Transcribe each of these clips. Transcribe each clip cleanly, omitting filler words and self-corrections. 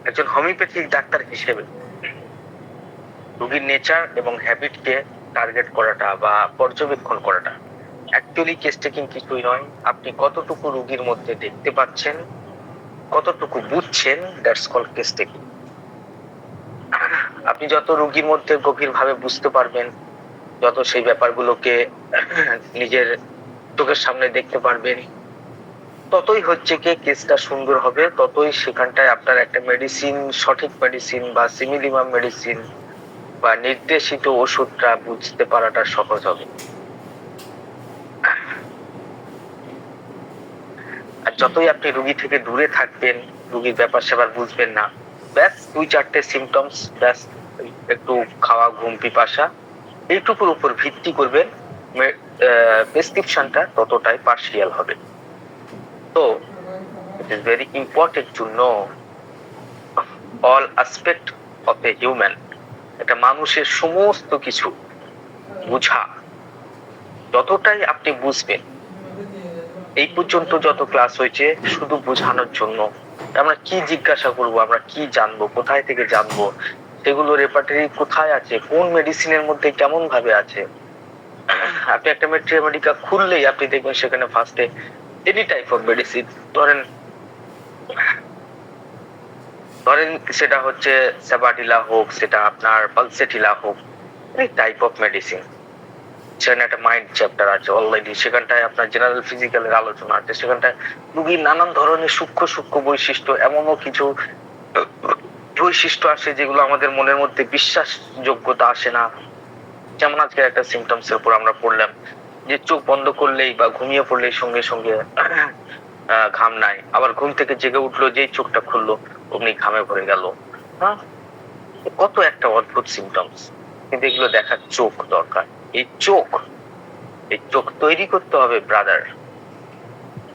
একজন homeopathic doctor হিসেবে রোগীর নেচার এবং হ্যাবিটকে টার্গেট করাটা বা পর্যবেক্ষণ করাটা অ্যাকচুয়ালি কেস টেকিং কিছুই নয়। আপনি কতটুকু রোগীর মধ্যে দেখতে পাচ্ছেন, কতটুকু বুঝছেন, দ্যাটস কল্ড কেস টেকিং। আপনি যত রোগীর মধ্যে গভীরভাবে বুঝতে পারবেন, যত সেই ব্যাপারগুলোকে নিজের চোখের সামনে দেখতে পারবেন, ততই হচ্ছে কি কেসটা সুন্দর হবে, ততই সেখানটায় আপনার একটা মেডিসিন, সঠিক মেডিসিন বা সিমিলিমাম মেডিসিন বা নির্দেশিত ওষুধটা বুঝতে পারাটা সহজ হবে। আর যতই আপনি রোগী থেকে দূরে থাকবেন, রোগীর ব্যাপার স্যাপার বুঝবেন না, ব্যাস 2-4টে সিমটমস, ব্যাস একটু খাওয়া, ঘুম, পিপাসা, এইটুকুর উপর ভিত্তি করবেন, প্রেসক্রিপশনটা ততটাই পার্শিয়াল হবে। তো it is very important to know all aspect of a human. এটা মানুষের সমস্ত কিছু বুঝা, যতটাই আপনি বুঝবেন, এই পর্যন্ত যত ক্লাস হয়েছে শুধু বোঝানোর জন্য। আমরা কি জিজ্ঞাসা করব, আমরা কি জানবো, কোথায় থেকে জানবো, সেগুলো রেপার্টরি কোথায় আছে, কোন মেডিসিনের মধ্যে কেমন ভাবে আছে। আপনি একটা মেডিকা খুললেই আপনি দেখবেন সেখানে ফার্স্টে এনি টাইপ অফ মেডিসিন, ধরেন সেটা হচ্ছে সাবাডিলা হোক, সেটা আপনার পালসেটিলা হোক, এই টাইপ অফ মেডিসিন। সেখানে একটা মাইন্ড চ্যাপ্টার আছে অলরেডি, সেখানটায় আপনার জেনারেল ফিজিক্যালের আলোচনা আছে, সেখানটায় রোগীর নানান ধরনের সূক্ষ্ম সূক্ষ্ম বৈশিষ্ট্য, এমনও কিছু বৈশিষ্ট্য আসে যেগুলো আমাদের মনের মধ্যে বিশ্বাসযোগ্যতা আসে না। যেমন আজকে একটা সিমটমস এর উপর আমরা পড়লাম যে চোখ বন্ধ করলেই বা ঘুমিয়ে পড়লেই সঙ্গে সঙ্গে ঘাম নাই, আবার ঘুম থেকে জেগে উঠলো, যেই চোখটা খুললো অমনি ঘামে ভরে গেল। হ্যাঁ, কত একটা অদ্ভুত সিমটমস, কিন্তু এগুলো দেখার চোখ দরকার। এই চোখ তৈরি করতে হবে ব্রাদার।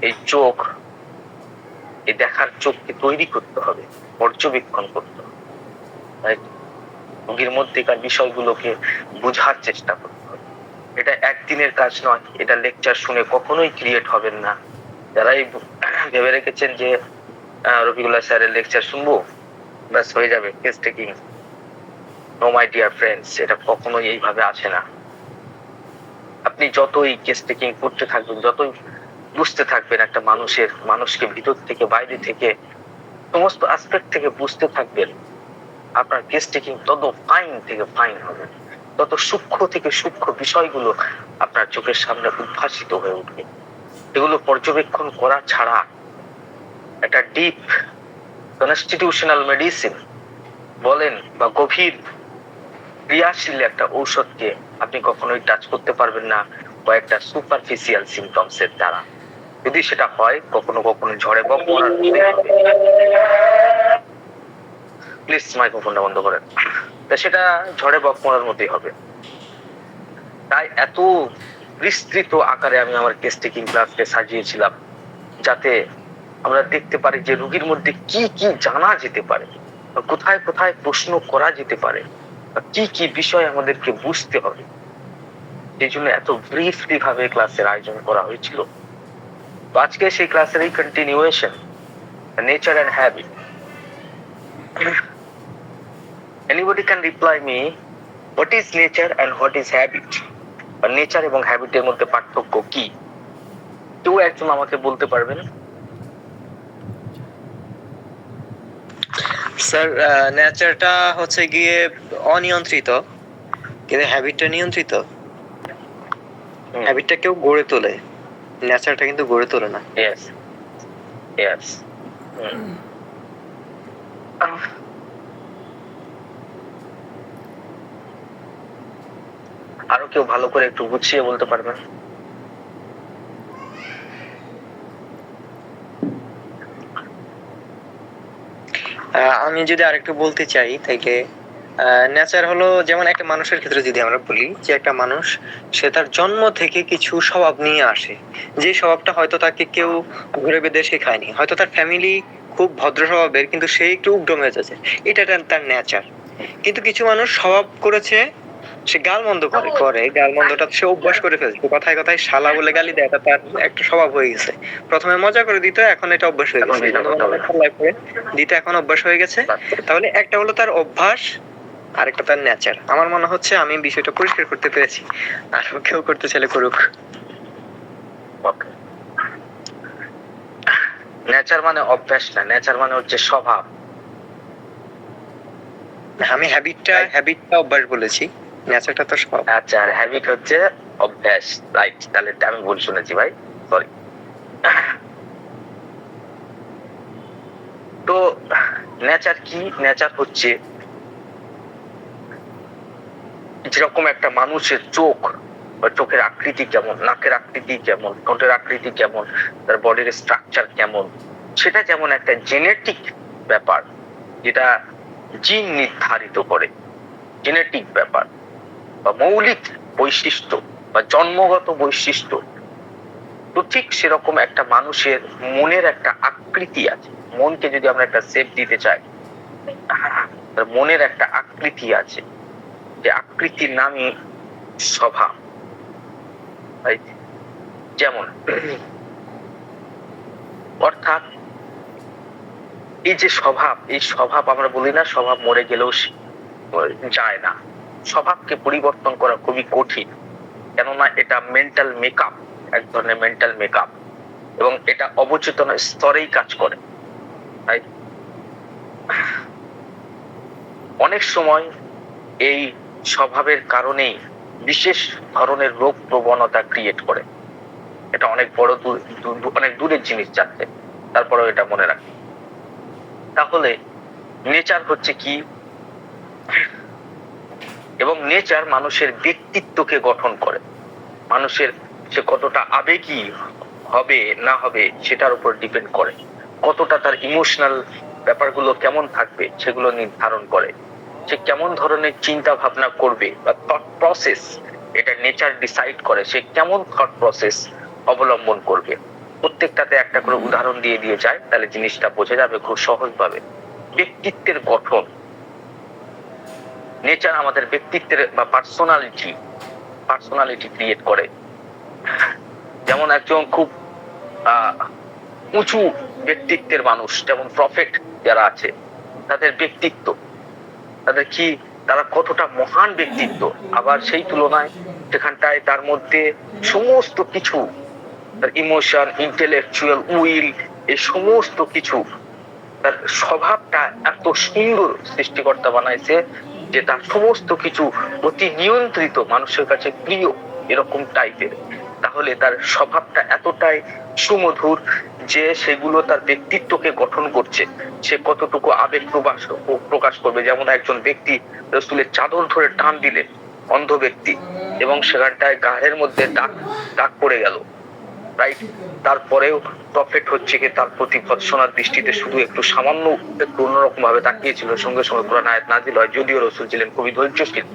এই দেখার চোখকে তৈরি করতে হবে, পর্যবেক্ষণ করতে হবে, রোগীর মধ্যেকার বিষয়গুলোকে বোঝার চেষ্টা করতে হবে। এটা একদিনের কাজ নয়, এটা লেকচার শুনে কখনোই ক্রিয়েট হবেন না। যারাই ভেবে রেখেছেন যে রফিকুল্লাহ স্যারের লেকচার শুনবো ব্যাস হয়ে যাবে case taking, no my dear friends, এটা কখনোই এইভাবে আসে না। আপনি যতই কেস টেকিং করতে থাকবেন, যতই বুঝতে থাকবেন একটা মানুষকে ভিতর থেকে বাইরে থেকে সমস্ত অ্যাসপেক্ট থেকে বুঝতে থাকবেন, আপনার কেস টেকিং তত ফাইন থেকে ফাইন হবে, তত সূক্ষ্ম থেকে সূক্ষ্ম বিষয়গুলো আপনার চোখের সামনে উদ্ভাসিত হয়ে উঠবে। এগুলো পর্যবেক্ষণ করা ছাড়া একটা ডিপ কনস্টিটিউশনাল মেডিসিন বলেন বা গভীর ক্রিয়াশীল একটা ঔষধকে আপনি কখনোই টাচ করতে পারবেন না কয়েকটা সুপারফিশিয়াল সিমটমস এর দ্বারা। যদি সেটা হয় কখনো কখনো ঝড়ে বক মরার, প্লিজ মাইক্রোফোনটা বন্ধ করেন, তা সেটা ঝড়ে বক মরার মতোই হবে। তাই এত বিস্তৃত আকারে আমি আমার কেস টেকিং ক্লাসকে সাজিয়েছিলাম যাতে আমরা দেখতে পারি যে রোগীর মধ্যে কি কি জানা যেতে পারে, কোথায় কোথায় প্রশ্ন করা যেতে পারে, কি কি বিষয় আমাদেরকে বুঝতে হবে। সেই জন্য এত ব্রিফলি ভাবে ক্লাসের আয়োজন করা হয়েছিল। আজকে সেই ক্লাসের এই continuation, nature and habit. Anybody can reply me, what is nature and what is habit? Nature এবং হ্যাবিটের মধ্যে পার্থক্য কি? কেউ একজন আমাকে বলতে পারবেন? স্যার, নেচারটা হচ্ছে গিয়ে অনিয়ন্ত্রিত, কিন্তু হ্যাবিটটা নিয়ন্ত্রিত। হ্যাবিটটা কেউ গড়ে তোলে, নেচারটা কিন্তু গড়ে তোলে না। Yes yes. আরো কেউ ভালো করে একটু গুছিয়ে বলতে পারবেন? আমি যদি আরেকটু বলতে চাই তাইলে নেচার হলো যেমন একটা মানুষের ক্ষেত্রে যদি আমরা বলি যে একটা মানুষ সে তার জন্ম থেকে কিছু স্বভাব নিয়ে আসে, যে স্বভাবটা হয়তো তাকে কেউ ঘুরে বেঁধে শেখায়নি, হয়তো তার ফ্যামিলি খুব ভদ্র স্বভাবের কিন্তু সে একটু উগ্র মেজাজের, এটা তার নেচার। কিন্তু কিছু মানুষ স্বভাব করেছে সে গালমন্দ করে গালমন্দটা সে অভ্যাস করে ফেলছে, কথায় কথায় শালা বলে গালি দেয়, এটা তার একটা স্বভাব হয়ে গেছে। প্রথমে মজা করে দিত, এখন এটা অভ্যাস হয়ে এখন গেছে, এটা করতে হবে না। দিতে এখন অভ্যাস হয়ে গেছে। তাহলে একটা হলো তার অভ্যাস, আরেকটা তার নেচার। আমার মনে হচ্ছে আমি বিষয়টা পরিষ্কার করতে পেরেছি, আর কেউ করতে চাইলে করুক। নেচার মানে অভ্যাস না, নেচার মানে হচ্ছে স্বভাব। আমি হ্যাবিটটা অভ্যাস বলেছি, নেচারটা তো স্বভাব। আচ্ছা, আর হ্যাবিট হচ্ছে অভ্যাস, রাইট। তাহলে এটা আমি ভুল শুনেছি ভাই, সরি। তো নেচার কি? নেচার হচ্ছে যেরকম একটা মানুষের চোখ বা চোখের আকৃতি কেমন, নাকের আকৃতি কেমন, ঠোঁটের আকৃতি কেমন, তার বডির স্ট্রাকচার কেমন, সেটা যেমন একটা জেনেটিক ব্যাপার, যেটা জিন নির্ধারিত করে, জেনেটিক ব্যাপার বা মৌলিক বৈশিষ্ট্য বা জন্মগত বৈশিষ্ট্য। তো ঠিক সেরকম একটা মানুষের মনের একটা আকৃতি আছে। মনকে যদি আমরা একটা শেপ দিতে চাই, তার মনের একটা আকৃতি আছে, যে আকৃতির নামই স্বভাব। যেমন অর্থাৎ এই যে স্বভাব, এই স্বভাব আমরা বলি না স্বভাব মরে গেলেও যায় না। স্বভাবকে পরিবর্তন করা খুবই কঠিন, কেননা এটা মেন্টাল মেকআপ, এক ধরনের মেন্টাল মেকআপ, এবং এটা অবচেতন স্তরেই কাজ করে। তাই অনেক সময় এই স্বভাবের কারণেই বিশেষ ধরনের রোগ প্রবণতা ক্রিয়েট করে। এটা অনেক বড় অনেক দূরের জিনিস যাচ্ছে, তারপরেও এটা মনে রাখি। তাহলে নেচার হচ্ছে কি? এবং নেচার মানুষের ব্যক্তিত্বকে গঠন করে। মানুষের সে কতটা আবেগী হবে না হবে সেটার উপর ডিপেন্ড করে, কতটা তার ইমোশনাল ব্যাপারগুলো কেমন থাকবে সেগুলো নির্ধারণ করে, সে কেমন ধরনের চিন্তা ভাবনা করবে বা থট প্রসেস, এটা নেচার ডিসাইড করে সে কেমন থট প্রসেস অবলম্বন করবে। প্রত্যেকটাতে একটা করে উদাহরণ দিয়ে দিয়ে যায়, তাহলে জিনিসটা বোঝা যাবে খুব সহজভাবে। ব্যক্তিত্বের গঠন, নেচার আমাদের ব্যক্তিত্বের বা পার্সোনালিটি ক্রিয়েট করে। যেমন একজন খুব উঁচু ব্যক্তিত্বের মানুষ, যেমন প্রফেট যারা আছে, তাদের ব্যক্তিত্ব, তাদের কি, তারা কতটা মহান ব্যক্তিত্ব, আবার সেই তুলনায় সেখানটায় তার মধ্যে সমস্ত কিছু, তার ইমোশন, ইন্টেলেকচুয়াল উইল, এই সমস্ত কিছু, তার স্বভাবটা এত সুন্দর সৃষ্টিকর্তা বানাইছে যে তার সমস্ত কিছু অতি নিয়ন্ত্রিত, মানুষের কাছে প্রিয়, এরকম টাইপের। তাহলে তার স্বভাবটা এতটাই সুমধুর যে সেগুলো তার ব্যক্তিত্বকে গঠন করছে, সে কতটুকু আবেগ প্রকাশ করবে। যেমন একজন ব্যক্তি রাসূলের চাদর ধরে টান দিলেন, অন্ধ ব্যক্তি, এবং সেখানটায় গায়ের মধ্যে দাগ পড়ে গেল, রাইট? তারপরেও প্রফেট হচ্ছে কি তার প্রতি ভৎসনার দৃষ্টিতে শুধু একটু সামান্য একটু অন্যরকম ভাবে তাকিয়েছিল, সঙ্গে সঙ্গে কোরআন আয়াত নাযিল হয়, যদিও রাসূল ছিলেন খুবই ধৈর্যশীল।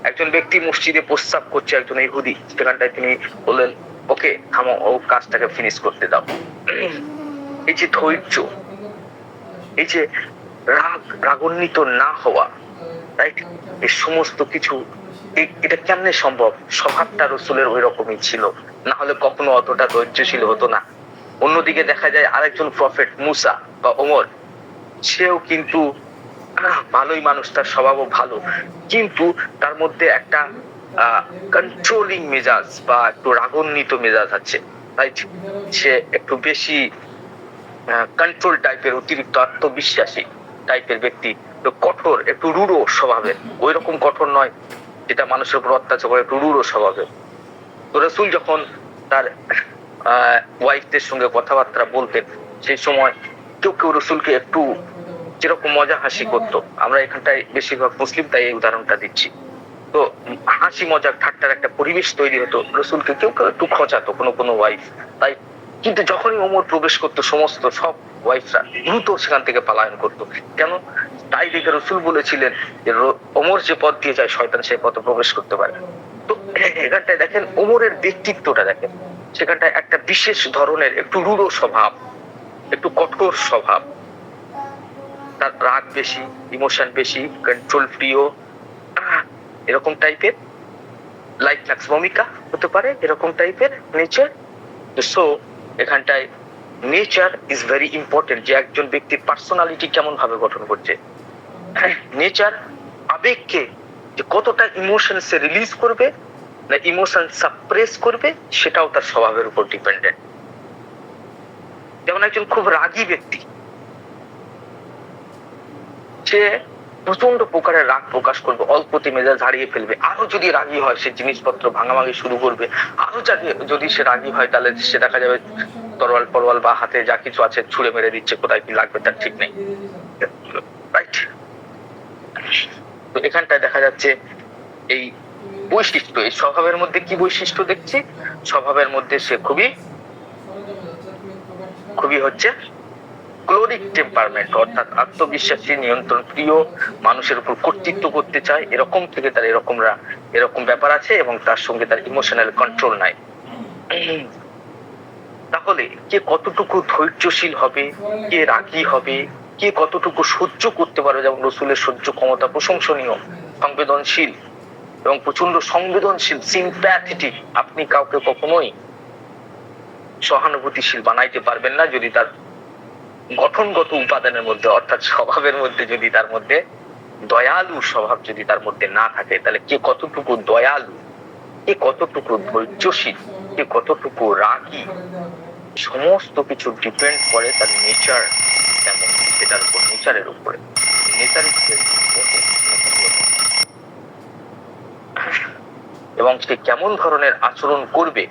একজন ব্যক্তি মসজিদে প্রস্রাব করছে, একজন ইহুদি, সেখানটায় তিনি বললেন, ওকে থামো, ও কাজটাকে ফিনিশ করতে দাও। এই যে ধৈর্য, এই যে রাগান্বিত না হওয়া, রাইট, এই সমস্ত কিছু, এটা কেমনে সম্ভব? স্বভাবটা রাসূলের ওই রকমই ছিল, না হলে কখনো অতটা ধৈর্যশীল হতো না। অন্যদিকে দেখা যায় আরেকজন প্রফেট মুসা বা ওমর, সেও কিন্তু ভালোই মানুষ, তার স্বভাবও ভালো, কিন্তু তার মধ্যে একটা কন্ট্রোলিং মেজাজ বা একটু রাগান্বিত মেজাজ আছে, রাইট? সে একটু বেশি কন্ট্রোল টাইপের, অতিরিক্ত আত্মবিশ্বাসী টাইপের ব্যক্তি, তো কঠোর, একটু রূঢ় স্বভাবের, ওই রকম কঠোর নয় যেটা মানুষের উপর অত্যাচার করে, একটু রূঢ় স্বভাবের। তো রাসূল যখন তার ওয়াইফদের সঙ্গে কথাবার্তা বলতেন, সেই সময় কেউ কেউ রাসূলকে একটু যেরকম মজা হাসি করতো, আমরা এখানটায় বেশিরভাগ মুসলিম তাই এই উদাহরণটা দিচ্ছি, তো হাসি মজাক ঠাট্টার একটা পরিবেশ তৈরি হতো, রাসূলকে কেউ কেউ একটু খোঁচাতো কোনো ওয়াইফ, তাই। কিন্তু যখনই ওমর প্রবেশ করতো, সমস্ত সব ওয়াইফরা দ্রুত সেখান থেকে পলায়ন করতো। কেন? তাই দেখে রাসূল বলেছিলেন যে ওমর যে পথ দিয়ে যায় শয়তান সেই পথে প্রবেশ করতে পারে। তো এখানটায় দেখেন ওমরের ব্যক্তিত্বটা দেখেন, সেখানটায় একটা বিশেষ ধরনের একটু রূঢ় স্বভাব, একটু কঠোর স্বভাব, তার রাগ বেশি, ইমোশন বেশি, কন্ট্রোল প্রিয়, এরকম টাইপের, লাইটম্যাক্স ভূমিকা হতে পারে এরকম টাইপের নেচার। সো এখানটায় নেচার ইজ ভেরি ইম্পর্টেন্ট, যে একজন ব্যক্তির পার্সোনালিটি কেমন ভাবে গঠন করছে। নেচার আবেগকে যে কতটা ইমোশন সে রিলিজ করবে না ইমোশন সাপ্রেস করবে, সেটাও তার স্বভাবের উপর ডিপেন্ডেন্ট। যেমন একজন খুব রাগী ব্যক্তি, সে প্রচন্ড প্রকারের রাগ প্রকাশ করবে, অল্পতে মেজাজ হারিয়ে ফেলবে। আরো যদি রাগী হয় সে জিনিসপত্র ভাঙাভাঙি শুরু করবে। আরো যদি সে রাগী হয় তাহলে সে দেখা যাবে তরোয়াল পরোয়াল বা হাতে যা কিছু আছে ছুঁড়ে মেরে দিচ্ছে, কোথায় কি লাগবে তার ঠিক নেই। রাইট? তো এখানটায় দেখা যাচ্ছে এই বৈশিষ্ট্য, এই স্বভাবের মধ্যে কি বৈশিষ্ট্য দেখছি? স্বভাবের মধ্যে সে খুবই হচ্ছে ক্লোরিক টেম্পারমেন্ট, অর্থাৎ আত্মবিশ্বাসী, নিয়ন্ত্রণ প্রিয়, মানুষের উপর কর্তৃত্ব করতে চায়, এরকম থেকে তার এরকম ব্যাপার আছে, এবং তার সঙ্গে তার ইমোশনাল কন্ট্রোল নাই। তাহলে কে কতটুকু ধৈর্যশীল হবে, কে রাগী হবে, কে কতটুকু সহ্য করতে পারবে? যেমন রসুলের সহ্য ক্ষমতা প্রশংসনীয়, সংবেদনশীল এবং প্রচন্ড সংবেদনশীল, সিম্প্যাথেটিক। আপনি কাউকে কখনোই সহানুভূতিশীল বানাইতে পারবেন না যদি তার গঠনগত উপাদানের মধ্যে, অর্থাৎ স্বভাবের মধ্যে যদি তার মধ্যে দয়ালু স্বভাব যদি তার মধ্যে না থাকে। তাহলে কে কতটুকু দয়ালু, কে কতটুকু ধৈর্যশীল, কে কতটুকু রাগী, সমস্ত কিছু ডিপেন্ড করে তার নেচার কেমন, সেটার উপর, নেচারের উপরে। নেচার এবং সে কেমন ধরনের আচরণ করবে,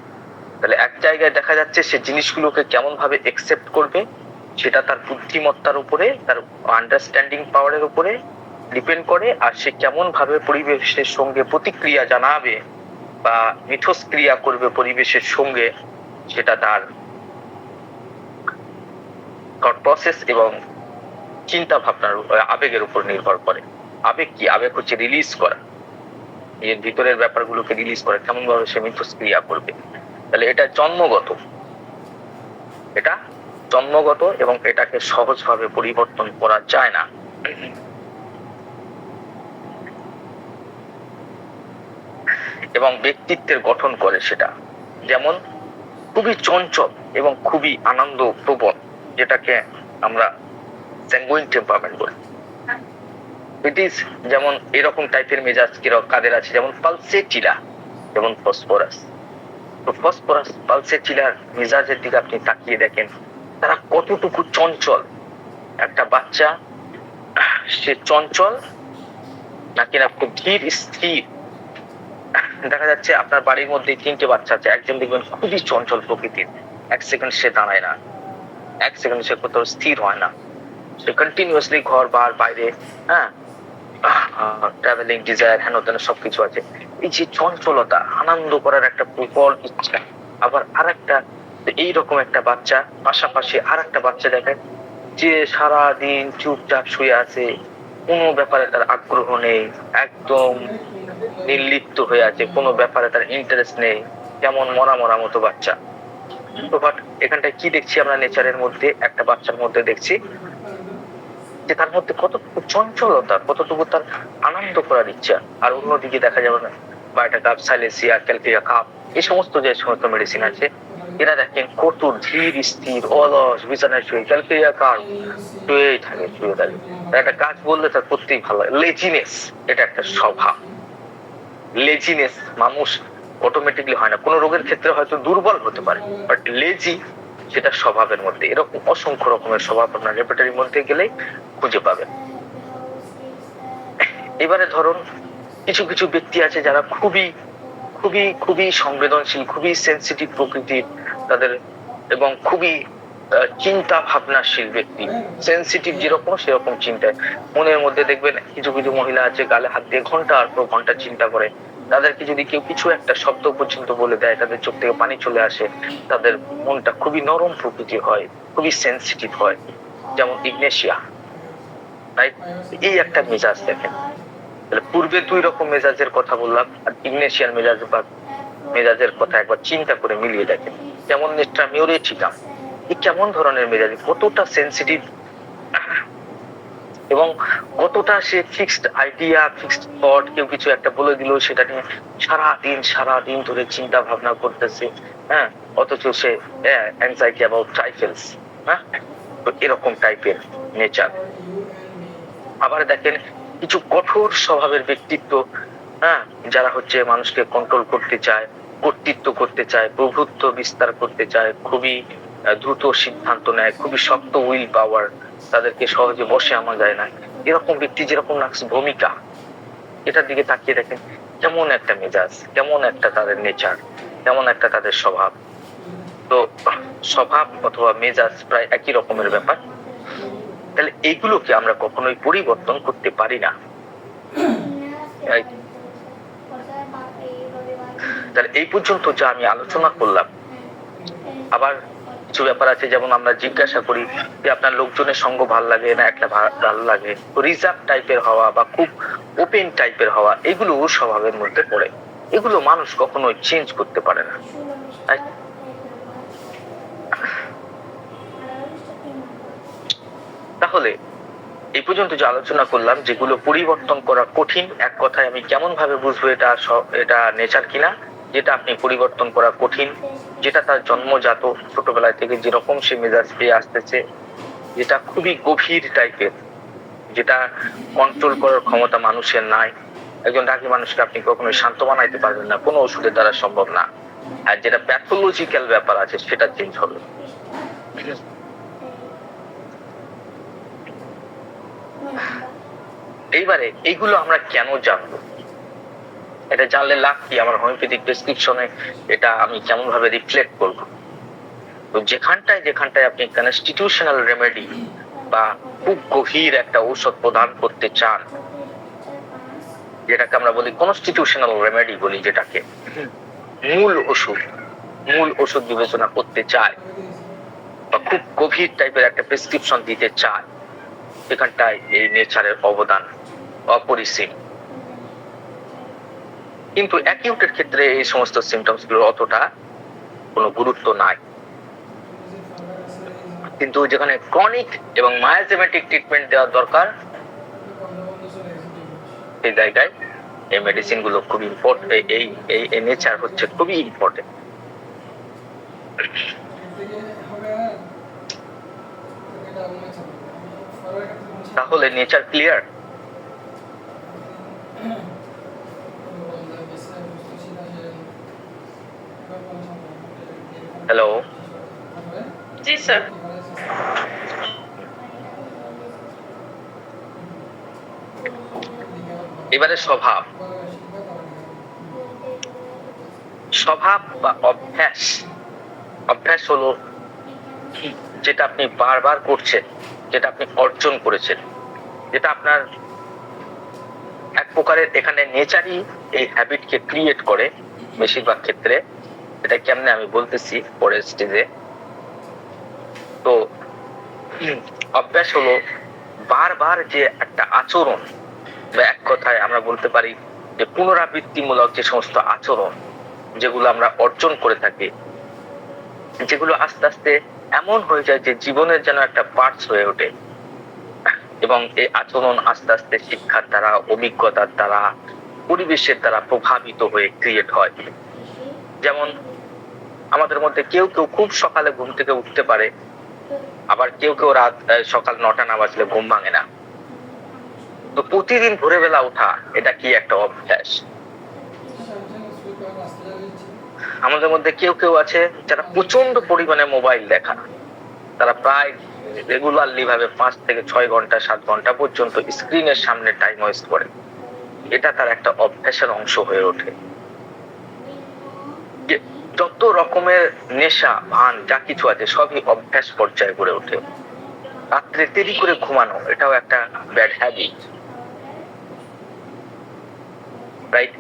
তাহলে এক জায়গায় দেখা যাচ্ছে সে জিনিসগুলোকে কেমন ভাবে একসেপ্ট করবে, সেটা তার বুদ্ধিমত্তার উপরে, তার আন্ডারস্ট্যান্ডিং পাওয়ারের উপরে ডিপেন্ড করে। আর সে কেমন ভাবে পরিবেশের সঙ্গে প্রতিক্রিয়া জানাবে বা মিথস্ক্রিয়া করবে পরিবেশের সঙ্গে, সেটা তার থট প্রসেস এবং চিন্তা ভাবনার আবেগের উপর নির্ভর করে। আবেগ কি? আবেগ হচ্ছে রিলিজ করা, এর ভিতরের ব্যাপারগুলোকে রিলিজ করে, কেমন ভাবে সে মিথস্ক্রিয়া করবে। তাহলে এটা জন্মগত, এবং এটাকে সহজভাবে পরিবর্তন করা যায় না। এবং ব্যক্তিত্বের গঠন করে সেটা, যেমন খুবই চঞ্চল এবং খুবই আনন্দ প্রবণ, যেটাকে আমরা স্যাঙ্গুইন টেম্পারমেন্ট বলি। ইট ইজ যেমন এরকম টাইপের মেজাজ কাদের আছে, যেমন পালসেটিলা, যেমন ফসফরাস। তো ফসফরাস, পালসেটিলার মেজাজের দিকে আপনি তাকিয়ে দেখেন তারা কতটুকু চঞ্চল। একটা বাচ্চা সে চঞ্চল নাকি না খুব ধীর স্থির? দেখা যাচ্ছে আপনার বাড়ির মধ্যে 3টে বাচ্চা আছে, একজন দেখবেন খুবই চঞ্চল প্রকৃতির, এক সেকেন্ড সে দাঁড়ায় না, এক সেকেন্ড সে কোথাও স্থির হয় না, সে কন্টিনিউয়াসলি ঘর বাইরে, ট্রাভেলিং, ডিজায়ার, হেন তেন সবকিছু আছে। এই যে চঞ্চলতা, আনন্দ করার একটা প্রবল ইচ্ছা। আবার আরেকটা এইরকম একটা বাচ্চা, পাশাপাশি আরেকটা বাচ্চা দেখেন যে সারাদিন চুপচাপ শুয়ে আছে, কোনো ব্যাপারে তার আগ্রহ নেই, একদম নির্লিপ্ত হয়ে আছে, কোনো ব্যাপারে তার ইন্টারেস্ট নেই, কেমন মরা মতো বাচ্চা। তো বাট এখানটায় কি দেখছি আমরা নেচারের মধ্যে? একটা বাচ্চার মধ্যে দেখছি যে তার মধ্যে কতটুকু চঞ্চলতা, কতটুকু তার আনন্দ করার ইচ্ছা। আর অন্যদিকে দেখা যাবে না বায়োটা কাপ, সাইলেসিয়া, ক্যালপিয়া কাপ, এই সমস্ত যে সমস্ত মেডিসিন আছে, এরা দেখেন কত ধীর স্থির, অলস, বিছানায় শুয়ে, ক্যালপিয়া কাপ শুয়েই থাকে, শুয়ে থাকে। একটা কাজ বললে তার করতেই ভালো লাগে। লেজিনেস, এটা একটা স্বভাব। লেজিনেস মানুষ অটোমেটিকলি হয় না, কোন রোগের ক্ষেত্রে হয়তো দুর্বল হতে পারে, বাট লেজি সেটা স্বভাবের মধ্যে। এরকম অসংখ্য রকমের স্বভাব আপনার রেপার্টরির মধ্যে গেলেই খুঁজে পাবেন। এবারে ধরুন কিছু কিছু ব্যক্তি আছে যারা খুবই খুবই খুবই সংবেদনশীল, খুবই সেন্সিটিভ প্রকৃতির তাদের, এবং খুবই চিন্তা ভাবনাশীল ব্যক্তি। সেন্সিটিভ যেরকম সেরকম চিন্তায়, মনের মধ্যে দেখবেন কিছু কিছু মহিলা আছে গালে হাত দিয়ে ঘন্টার পর ঘন্টা চিন্তা করে। তাদেরকে যদি কেউ কিছু একটা শব্দ পর্যন্ত বলে দেয়, তাদের চোখ থেকে পানি চলে আসে, তাদের মনটা খুবই নরম প্রকৃতির হয়, খুবই সেন্সিটিভ হয়, যেমন ইগনেশিয়া। রাইট? এই একটা মেজাজ দেখেন। তাহলে পূর্বে 2 রকম মেজাজের কথা বললাম, আর ইগনেশিয়ার মেজাজের কথা একবার চিন্তা করে মিলিয়ে দেখেন। যেমন নেস্ট্রা মিউরেটিকা, এই কেমন ধরনের মেজাজ, কতটা সেন্সিটিভ এবং কতটা সে ফিক্সড আইডিয়া, ফিক্সড থট, কেউ কিছু একটা বলে দিল সেটা নিয়ে সারাদিন ধরে চিন্তা ভাবনা করতেছে, হ্যাঁ, অথচ সে অ্যাংজাইটি অ্যাবাউট ট্রাইফেলস, হ্যাঁ, তো এরকম টাইপের নেচার। আবার দেখেন কিছু কঠোর স্বভাবের ব্যক্তিত্ব, হ্যাঁ, যারা হচ্ছে মানুষকে কন্ট্রোল করতে চায়, কর্তৃত্ব করতে চায়, প্রভুত্ব বিস্তার করতে চায়, খুবই দ্রুত সিদ্ধান্ত নেয়, খুবই শক্ত উইল পাওয়ার, তাদেরকে সহজে বসে আনা যায় না। এরকম ব্যক্তি যেরকম লাগছে ভূমিকা, এটার দিকে তাকিয়ে দেখেন কেমন একটা মেজাজ, কেমন একটা তাদের নেচার, কেমন একটা তাদের স্বভাব। তো স্বভাব অথবা মেজাজ প্রায় একই রকমের ব্যাপার। তাহলে এইগুলোকে আমরা কখনোই পরিবর্তন করতে পারি না। তাহলে এই পর্যন্ত যা আমি আলোচনা করলাম, আবার কিছু ব্যাপার আছে, যেমন আমরা জিজ্ঞাসা করি যে আপনার লোকজনের সঙ্গ ভালো লাগে না একটা ভালো লাগে, রিজার্ভ টাইপের হওয়া বা খুব ওপেন টাইপের হওয়া, এগুলো স্বভাবের মধ্যে পড়ে। এগুলো মানুষ কখনোই চেঞ্জ করতে পারে না। তাহলে এই পর্যন্ত যে আলোচনা করলাম, যেগুলো পরিবর্তন করা কঠিন, এক কথায় আমি কেমন ভাবে বুঝবো এটা নেচার কিনা? যেটা আপনি পরিবর্তন করা কঠিন, যেটা তার জন্মজাত, ছোটবেলায় থেকে যেরকম সে মেজাজ পেয়ে আসতেছে, যেটা খুবই গভীর টাইপের, যেটা কন্ট্রোল করার ক্ষমতা মানুষের নাই। একজন রাগী মানুষকে আপনি কখনোই শান্ত বানাইতে পারবেন না, কোনো ওষুধের দ্বারা সম্ভব না। আর যেটা প্যাথোলজিক্যাল ব্যাপার আছে সেটা চেঞ্জ হবে। এইবারে এইগুলো আমরা কেন জানবো? এটা জানলে লাভ কি? আমার হোমিওপ্যাথিক প্রেসক্রিপশনে এটা আমি কেমন ভাবে রিফ্লেক্ট করবো? তো যেখানটায় আপনি কনস্টিটিউশনাল রেমেডি বা খুব গভীর একটা ঔষধ প্রদান করতে চান, যেটাকে আমরা বলি কনস্টিটিউশনাল রেমেডি বলি, যেটাকে মূল ওষুধ বিবেচনা করতে চায় বা খুব গভীর টাইপের একটা প্রেসক্রিপশন দিতে চায়, সেখানটায় এই নেচারের অবদান অপরিসীম। কিন্তু অ্যাকিউটের ক্ষেত্রে এই সমস্ত সিমটমস গুলোর অতটা কোনো গুরুত্ব নাই। কিন্তু যেখানে ক্রনিক এবং মায়োজেমেটিক ট্রিটমেন্ট দেওয়া দরকার, সেই জায়গায় এই মেডিসিন গুলো খুব ইম্পর্টেন্ট, এই নেচার হচ্ছে খুবই ইম্পর্টেন্ট। তাহলে নেচার ক্লিয়ার? হ্যালো, জি স্যার। এবারে স্বভাব বা অভ্যাস হলো যেটা আপনি বারবার করছেন, যেটা আপনি অর্জন করেছেন, যেটা আপনার এক প্রকারের এখানে নেচারই এই হ্যাবিটকে ক্রিয়েট করে বেশিরভাগ ক্ষেত্রে। এটা কেমনে আমি বলতেছি পরের স্টেজে। তো অভ্যাস হলো বারবার যে একটা আচরণ, বা এক কথায় আমরা বলতে পারি যে পুনরাবৃত্তিমূলক যে সমস্ত আচরণ যেগুলো আমরা অর্জন করে থাকি, যেগুলো আস্তে আস্তে এমন হয়ে যায় যে জীবনের যেন একটা পার্টস হয়ে ওঠে, এবং এই আচরণ আস্তে আস্তে শিক্ষার দ্বারা, অভিজ্ঞতার দ্বারা, পরিবেশের দ্বারা প্রভাবিত হয়ে ক্রিয়েট হয়। যেমন আমাদের মধ্যে কেউ খুব সকালে ঘুম থেকে উঠতে পারে, আবার কেউ রাত সকাল 9টা না বাজলে ঘুম ভাঙে না। তো প্রতিদিন ভোরবেলা ওঠা, এটা কি একটা অভ্যাস। আমাদের মধ্যে কেউ আছে যারা প্রচন্ড পরিমাণে মোবাইল দেখা, তারা প্রায় রেগুলারলি ভাবে 5 থেকে 6 ঘন্টা 7 ঘন্টা পর্যন্ত স্ক্রিনের সামনে টাইম ওয়েস্ট করে। এটা তার একটা অভ্যাসের অংশ হয়ে ওঠে। যত রকমের নেশা ভান যা কিছু আছে সবই অভ্যাস পর্যায়ে গড়ে ওঠে। রাত্রে দেরি করে ঘুমানো, এটাও একটা ব্যাড হ্যাবিট, রাইট?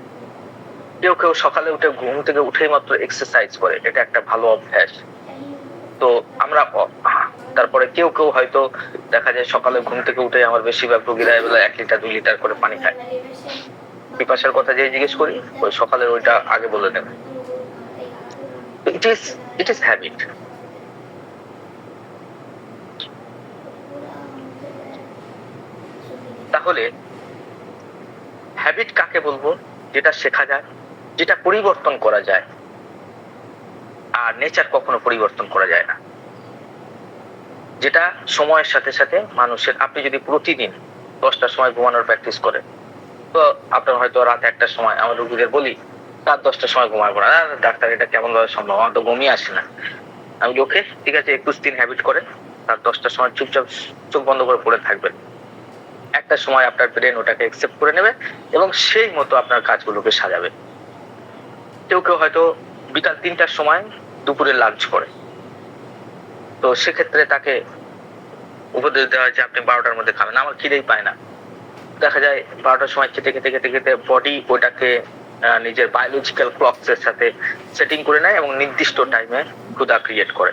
কেউ সকালে উঠে ঘুম থেকে উঠেই মাত্র এক্সারসাইজ করে, এটা একটা ভালো অভ্যাস। তো আমরা তারপরে কেউ হয়তো দেখা যায় সকালে ঘুম থেকে উঠে, আমার বেশিরভাগ রোগীরা এবেলা 1 লিটার 2 লিটার করে পানি খায়। পিপাসার কথা যে জিজ্ঞেস করি, ওই সকালের ওইটা আগে বলে দেবে। It is habit. তাহলে হ্যাবিট কাকে বলবো? যেটা শেখা যায়, যেটা পরিবর্তন করা যায়। আর নেচার কখনো পরিবর্তন করা যায় না, যেটা সময়ের সাথে সাথে মানুষের, আপনি যদি প্রতিদিন 10টার সময় ঘুমানোর প্র্যাকটিস করেন, তো আপনার হয়তো রাত 1টার সময়, আমার রোগীদের বলি রাত 10টার সময় ঘুমাবো না। ডাক্তার, এটা কেমন ভাবে সম্ভব? আমার তো ঘুমিয়ে আসে না। আমি ওকে, ঠিক আছে, 21 দিন হ্যাবিট করেন, রাত 10টার সময় চুপচাপ চোখ বন্ধ করে পড়ে থাকবেন। একটা সময় আপনার ব্রেন ওটাকে অ্যাকসেপ্ট করে নেবে এবং সেই মতো আপনার কাজগুলোকে সাজাবে। কেউ কেউ হয়তো বিকাল 3টার সময় দুপুরে লাঞ্চ করে, তো সেক্ষেত্রে তাকে উপদেশ দেওয়া হয় যে আপনি 12টার মধ্যে খাবেন। আমার খিদেই পায় না। দেখা যায় 12টার সময় খেতে খেতে খেতে খেতে বডি ওটাকে নিজের বায়োলজিক্যাল ক্লকস এর সাথে সেটিং করে নেয় এবং নির্দিষ্ট টাইমে ক্ষুধা ক্রিয়েট করে।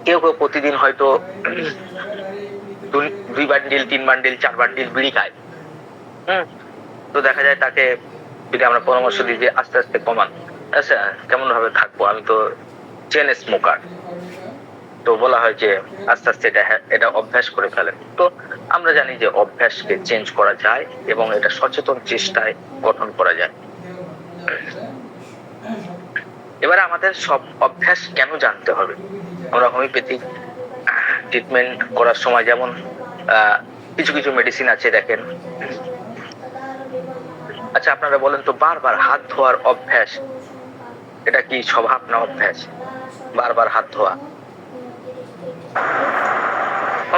কেউ কেউ প্রতিদিন হয়তো 2 বান্ডিল 3 বান্ডিল 4 বান্ডিল বিড়ি খায়। তো দেখা যায় তাকে যদি আমরা পরামর্শ দিই যে আস্তে আস্তে কমান, আচ্ছা কেমন ভাবে থাকবো, আমি তো চেন স্মোকার, তো বলা হয় যে আস্তে আস্তে এটা অভ্যাস করে ফেলেন। তো আমরা জানি যে অভ্যাসকে চেঞ্জ করা যায় এবং এটা সচেতন চেষ্টায় গঠন করা যায়। এবারে আমাদের সব অভ্যাস কেন জানতে হবে? আমরা হোমিওপ্যাথিক ট্রিটমেন্ট করার সময় যেমন কিছু কিছু মেডিসিন আছে, দেখেন। আচ্ছা আপনারা বলেন তো, বারবার হাত ধোয়ার অভ্যাস, এটা কি স্বভাব না অভ্যাস? বারবার হাত ধোয়া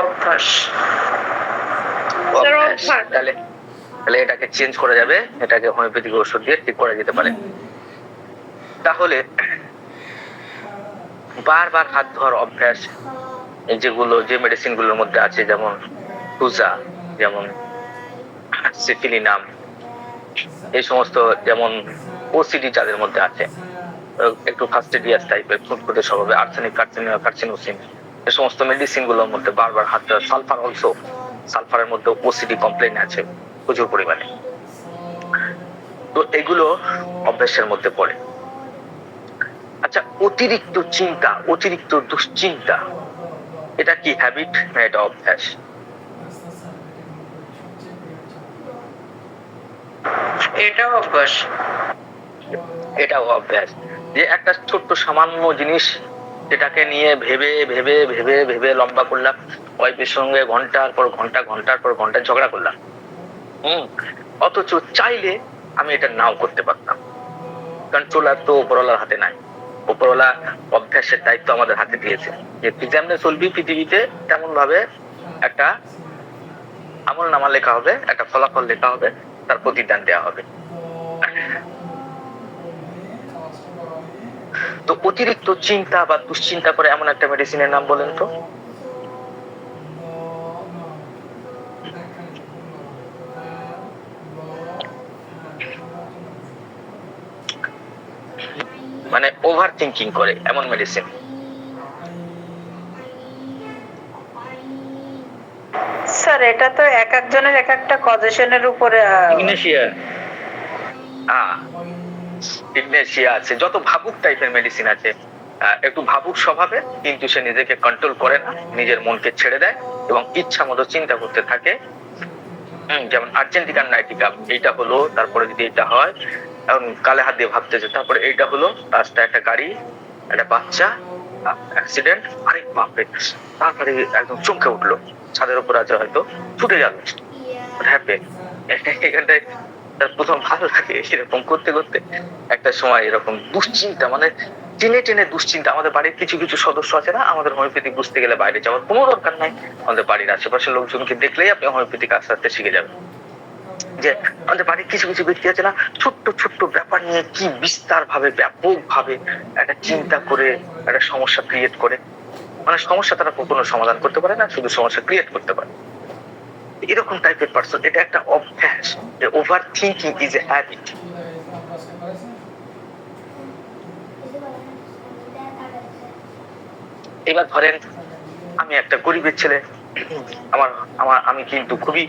অভ্যাস। তাহলে এটাকে চেঞ্জ করা যাবে, এটাকে হোমিওপ্যাথিক ওষুধ দিয়ে ঠিক করা যেতে পারে। তাহলে বারবার হাত ধোয়ার অভ্যাস, যেগুলো যে মেডিসিন গুলোর মধ্যে আছে, যেমন টুজা, যেমন সিফিলিনাম, এই সমস্ত, যেমন ওসিডি যাদের মধ্যে আছে, একটু ফাস্টিডিয়াস টাইপের ফুটফুটে স্বভাবে, আর্সেনিক কার্সিনোসিন, এই সমস্ত মেডিসিন গুলোর মধ্যে বারবার হাত ধোয়া। সালফার অলসো, সালফারের মধ্যে ওসিডি কমপ্লেইন আছে প্রচুর পরিমাণে। তো এগুলো অভ্যাসের মধ্যে পড়ে। আচ্ছা, অতিরিক্ত চিন্তা, অতিরিক্ত দুশ্চিন্তা, এটা কি হ্যাবিট না এটা অভ্যাস? এটাও অভ্যাস। এটাও অভ্যাস। যে একটা ছোট্ট সামান্য জিনিস, যেটাকে নিয়ে ভেবে ভেবে ভেবে ভেবে লম্বা করলাম, ওয়াইফের সঙ্গে ঘন্টার পর ঘন্টা ঝগড়া করলাম, অথচ চাইলে আমি এটা নাও করতে পারতাম। কন্ট্রোলার তো উপরওয়ালার হাতে নাই। উপরওয়ালা অভ্যাসের দায়িত্ব আমাদের হাতে দিয়েছে, যে তুই যেমন চলবি পৃথিবীতে তেমন ভাবে একটা আমল নামা লেখা হবে, একটা ফলাফল লেখা হবে, তার প্রতিদান দেওয়া হবে। তো অতিরিক্ত চিন্তা বা দুশ্চিন্তা করে এমন একটা মেডিসিনের নাম বলেন তো? মানে ওভার থিঙ্কিং করে এমন মেডিসিন। স্যার এটা তো এক একজনের এক একটা কজেশনের উপরে। ইগনেশিয়া আছে, যত ভাবুক টাইপের মেডিসিন আছে, একটু ভাবুক স্বভাবে, কিন্তু সে নিজেকে কন্ট্রোল করে না, নিজের মনকে ছেড়ে দেয় এবং ইচ্ছা মতো চিন্তা করতে থাকে। যেমন আর্জেন্টিকান নাইটিকাম, এইটা হলো, তারপরে যদি এটা হয়, এখন কালে হাত দিয়ে ভাবতেছে, তারপরে এইটা হলো, রাস্তায় একটা গাড়ি, একটা বাচ্চা অ্যাক্সিডেন্ট, আরে বাপরে, তারপরে একদম চমকে উঠলো, ছাদের উপর আছে, হয়তো ছুটে গেল। এখানটায় তার প্রথম ভালো লাগে, এরকম করতে করতে একটা সময় এরকম দুশ্চিন্তা, মানে টেনে টেনে দুশ্চিন্তা। আমাদের বাড়ির কিছু কিছু সদস্য আছে না, আমাদের হোমিওপ্যাথিক বুঝতে গেলে বাইরে যাওয়ার কোনো দরকার নাই, আমাদের বাড়ির আশেপাশের লোকজনকে দেখলেই আপনি হোমিওপ্যাথিক আস্তে আস্তে শিখে যাবেন। যে আমাদের বাড়ির কিছু কিছু ব্যক্তি আছে না, ছোট্ট ছোট্ট ব্যাপার নিয়ে কি বিস্তার ভাবে, ব্যাপক ভাবে একটা চিন্তা করে একটা সমস্যা ক্রিয়েট করে, মানে সমস্যা তারা কখনো সমাধান করতে পারে না, শুধু সমস্যা ক্রিয়েট করতে পারে। এরকম টাইপের পারসন, এটা একটা অভ্যাস। Over thinking is a habit. এবার ধরেন আমি একটা গরিবের ছেলে, আমি কিন্তু খুবই,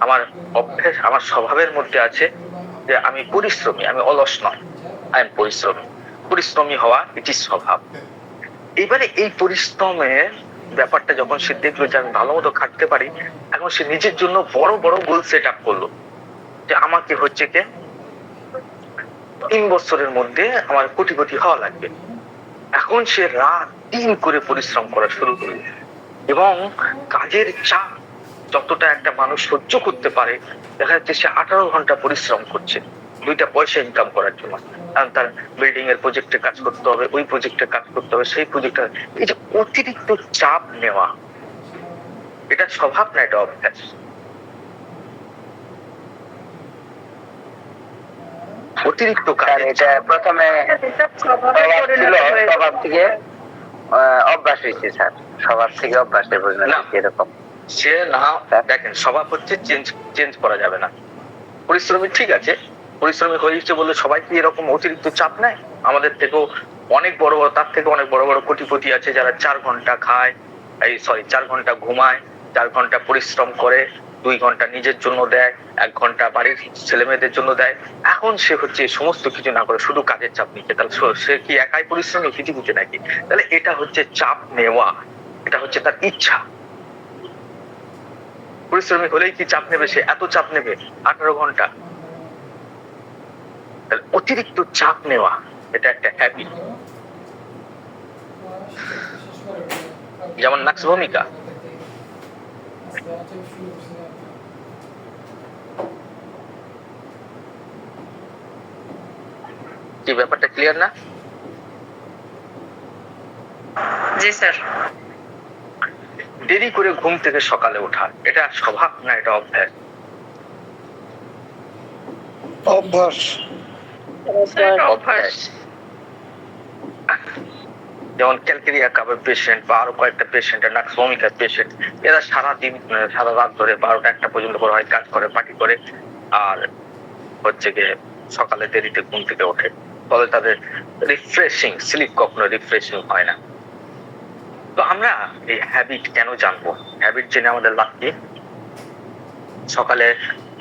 আমার অভ্যাস, আমার স্বভাবের মধ্যে আছে যে আমি পরিশ্রমী, আমি অলস নয়, আই এম পরিশ্রমী। পরিশ্রমী হওয়া এটি স্বভাব। এবারে এই পরিশ্রমের ব্যাপারটা যখন সে দেখলো যে আমি ভালো মতো খাটতে পারি, এখন সে নিজের জন্য বড় বড় গোল সেট আপ করলো যে আমাকে হচ্ছে কে 3 বছরের মধ্যে আমার কোটিপতি হওয়া লাগবে। এখন সে রাত দিন করে পরিশ্রম করা শুরু করলো এবং কাজের চাপ যতটা একটা মানুষ সহ্য করতে পারে, দেখা যাচ্ছে সে 18 ঘন্টা পরিশ্রম করছে 2টা পয়সা ইনকাম করার জন্য। কারণ তার বিল্ডিং এর প্রজেক্টে কাজ করতে হবে, ওই প্রজেক্টে কাজ করতে হবে, সেই প্রজেক্টে। এই যে অতিরিক্ত চাপ নেওয়া, এটা স্বভাব না, এটা অভ্যাস। অতিরিক্ত কাজ, এটা প্রথমে স্বভাব থেকে অভ্যাস হয়েছে স্যার, স্বভাব থেকে অভ্যাসে পরিণত হয়েছে এরকম। সে না, দেখেন স্বভাব হচ্ছে চেঞ্জ করা যাবে না। পরিশ্রমী ঠিক আছে, পরিশ্রমী হয়েছে বলে সবাই কি এরকম অতিরিক্ত চাপ নেয়? আমাদের থেকেও অনেক বড় বড়, তার থেকে অনেক বড় বড় কোটিপতি আছে যারা 4 ঘন্টা খায়, 4 ঘন্টা ঘুমায়, 4 ঘন্টা পরিশ্রম করে, 2 ঘন্টা নিজের জন্য দেয়, 1 ঘন্টা বাড়ির ছেলে মেয়েদের জন্য দেয়। এখন সে হচ্ছে সমস্ত কিছু না করে শুধু কাজের চাপ নিচ্ছে, তাহলে সে কি একাই পরিশ্রমী পৃথিবীতে নাকি? তাহলে এটা হচ্ছে চাপ নেওয়া, এটা হচ্ছে তার ইচ্ছা। পরিশ্রমী হলেই কি চাপ নেবে? সে এত চাপ নেবে 18 ঘন্টা? অতিরিক্ত চাপ নেওয়া এটা একটা হ্যাবিট। যেমন নাক্স ভূমিকা, কি ব্যাপারটা ক্লিয়ার না? জি স্যার। দেরি করে ঘুম থেকে সকালে ওঠা, এটা স্বভাব না, এটা অভ্যাস। অভ্যাস। অভ্যাস। যেমন ক্যালকেরিয়া কাপের পেশেন্ট বা আরো কয়েকটা পেশেন্ট, নাক্স ভূমিকার পেশেন্ট, এরা সারাদিন সারা রাত ধরে 12টা 1টা পর্যন্ত করে হয় কাজ করে, পার্টি করে, আর হচ্ছে গিয়ে সকালে দেরিতে ঘুম থেকে ওঠে। ফলে তাদের রিফ্রেশিং স্লিপ কখনো রিফ্রেশিং হয় না। তো আমরা এই হ্যাবিট কেন জানবো? হ্যাবিট জেনে আমাদের লাভ কি? সকালে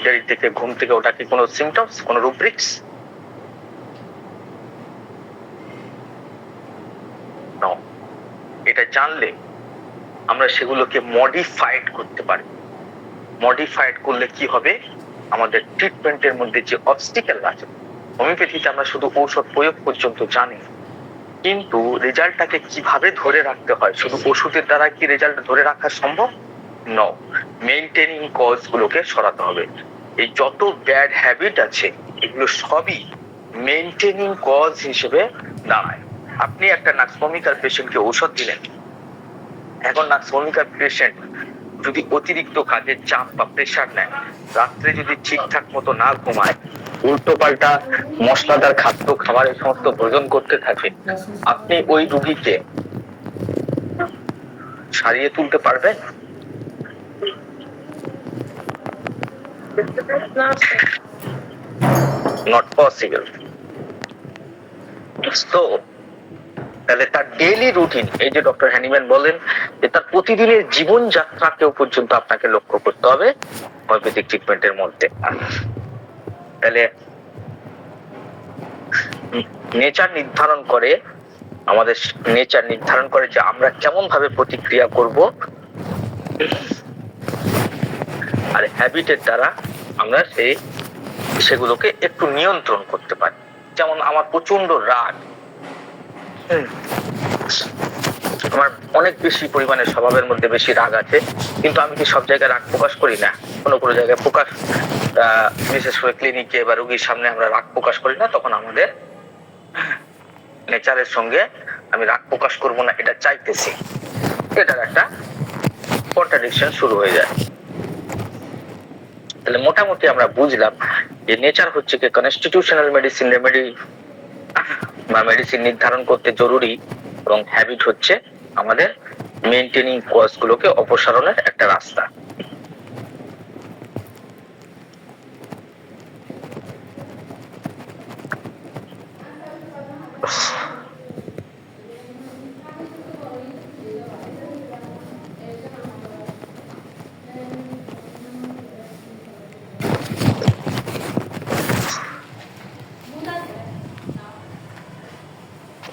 দেরি থেকে ঘুম থেকে ওঠা কি কোনো সিমটমস, কোনো রুব্রিক্স? নো। এটা জানলে আমরা সেগুলোকে মডিফাইড করতে পারি। মডিফাইড করলে কি হবে? আমাদের ট্রিটমেন্টের মধ্যে যে অবস্টিকেল আছে, হোমিওপ্যাথিতে আমরা শুধু ঔষধ প্রয়োগ পর্যন্ত জানি, কিন্তু রেজাল্টটাকে কিভাবে ধরে রাখতে হয়, শুধু ওষুধের দ্বারা কি রেজাল্ট ধরে রাখা সম্ভব? নো। মেইনটেনিং কজ গুলোকে সরাতে হবে। এই যত ব্যাড হ্যাবিট আছে এগুলো সবই মেইনটেনিং কজ হিসেবে দাঁড়ায়। আপনি একটা নাক্স ভূমিকার পেশেন্টকে ঔষধ দিলেন, এখন নাক্স ভূমিকার পেশেন্ট যদি অতিরিক্ত কাজের চাপ বা প্রেশার নেয়, রাত্রে যদি ঠিকঠাক মতো না ঘুমায়, উল্টো পাল্টা মশলাদার খাদ্য খাবার এই সমস্ত ভোজন করতে থাকে, আপনি ওই রোগীকে সারিয়ে তুলতে পারবেন? Not possible. তো তাহলে তার ডেইলি রুটিন, এই যে ডক্টর হ্যানিম্যান বলেন যে তার প্রতিদিনের জীবনযাত্রাকেও পর্যন্ত আপনাকে লক্ষ্য করতে হবে হোমিওপ্যাথিক ট্রিটমেন্টের মধ্যে। তাহলে নেচার নির্ধারণ করে, আমাদের নেচার নির্ধারণ করে যে আমরা কেমন ভাবে প্রতিক্রিয়া করব, আর হ্যাবিটের দ্বারা আমরা সেগুলোকে একটু নিয়ন্ত্রণ করতে পারি। যেমন আমার প্রচন্ড রাগ, আমার অনেক বেশি পরিমাণে স্বভাবের মধ্যে বেশি রাগ আছে, কিন্তু আমি কি সব জায়গায় রাগ প্রকাশ করি না? কোনো কোনো জায়গায় প্রকাশ, বিশেষ করে ক্লিনিকে বা রোগীর সামনে আমরা রাগ প্রকাশ করি না। তখন আমাদের নেচারের সঙ্গে আমি রাগ প্রকাশ করব না এটা চাইতেছি, এটার একটা কন্ট্রাডিকশন শুরু হয়ে যায়। তাহলে মোটামুটি আমরা বুঝলাম যে নেচার হচ্ছে কি কনস্টিটিউশনাল মেডিসিন রেমেডি বা মেডিসিন নির্ধারণ করতে জরুরি, এবং হ্যাবিট হচ্ছে আমাদের মেইনটেনিং কজ গুলোকে অপসারণের একটা রাস্তা।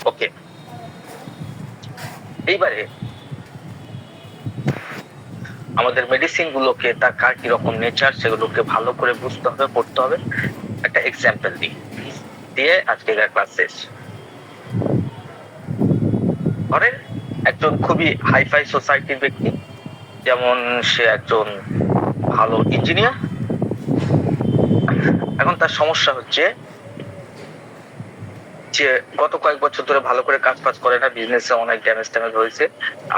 ওকে, এইবারে আমাদের মেডিসিন গুলোকে তার কার কিরকম নেচার সেগুলোকে ভালো করে বুঝতে হবে, পড়তে হবে। একটা এক্সাম্পল দিয়ে আজকের ক্লাস শেষ। ধরেন একজন খুবই হাইফাই সোসাইটির ব্যক্তি, যেমন সে একজন ভালো ইঞ্জিনিয়ার। এখন তার সমস্যা হচ্ছে যে গত কয়েক বছর ধরে ভালো করে কাজ বাজ করে না, বিজনেসে অনেক ড্যামেজ হয়েছে,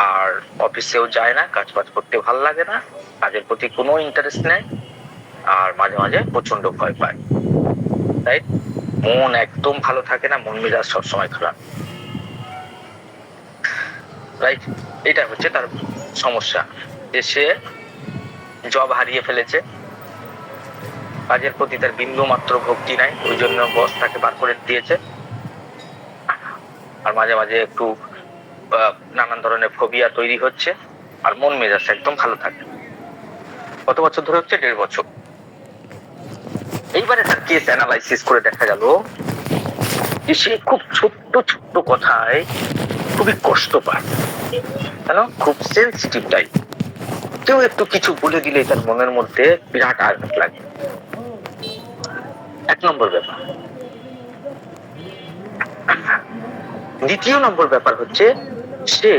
আর অফিসেও যায় না, কাজ বাজ করতে ভালো লাগে না, কাজের প্রতি কোনো ইন্টারেস্ট নেই, আর মাঝে মাঝে প্রচন্ড ভয় পায়। তাই মন একদম ভালো থাকে না, মন মেজাজ সবসময় খারাপ। রাইট, এটা হচ্ছে তার সমস্যা, যে সে জব হারিয়ে ফেলেছে, কাজের প্রতি তার বিন্দু মাত্র ভক্তি নাই, ওই জন্য বস তাকে বার করে দিয়েছে। আর মাঝে মাঝে একটু নানান ধরনের ফোবিয়া তৈরি হচ্ছে, আর মন মেজাজ একদম ভালো থাকে। কত বছর ধরে হচ্ছে? 1.5 বছর। এইবারে তার কেস অ্যানালাইসিস করে দেখা গেল যে সে খুব ছোট্ট ছোট্ট কথায় খুবই কষ্ট পায়, কেন? খুব সেন্সিটিভ টাইপ। কেউ একটু কিছু বলে দিলে তার মনের মধ্যে বিরাট আঘাত লাগে। 1 নম্বর ব্যাপার। 2য় নম্বর ব্যাপার হচ্ছে সে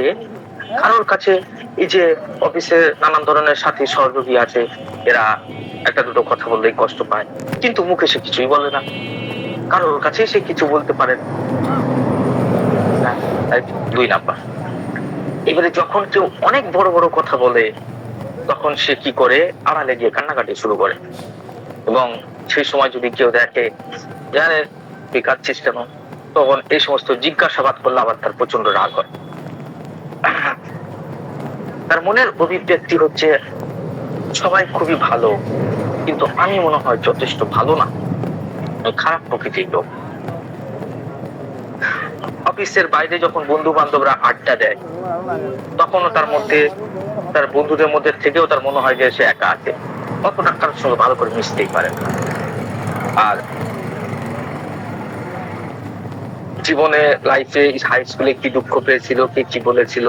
কারোর কাছে, এই যে অফিসে নানান ধরনের সাথী সহযোগী আছে, এরা একটা দুটো কথা বললেই কষ্ট পায়, কিন্তু মুখে সে কিছুই বলে না, কারোর কাছে সে কিছু বলতে পারে না। 2 নাম্বার। এবারে যখন কেউ অনেক বড় বড় কথা বলে, তখন সে কি করে? আড়ালে গিয়ে কান্নাকাটি শুরু করে, এবং সেই সময় যদি কেউ দেখে জানে তুই কাঁদছিস কেন, তখন এই সমস্ত জিজ্ঞাসাবাদ করলে আবার তার প্রচন্ড রাগ হয়। তার মনের অভিব্যক্তি হচ্ছে সবাই খুবই ভালো, কিন্তু আমি মনে হয় যথেষ্ট ভালো না, খারাপ প্রকৃতির লোক। অফিসের বাইরে যখন বন্ধু বান্ধবরা আড্ডা দেয়, তখনও তার মধ্যে, তার বন্ধুদের মধ্যে থেকেও তার মনে হয় যে সে একা আছে, অতটা কারোর সঙ্গে ভালো করে মিশতেই পারে না। আর জীবনে, লাইফে, হাই স্কুলে কি দুঃখ পেয়েছিল, কে কি বলেছিল,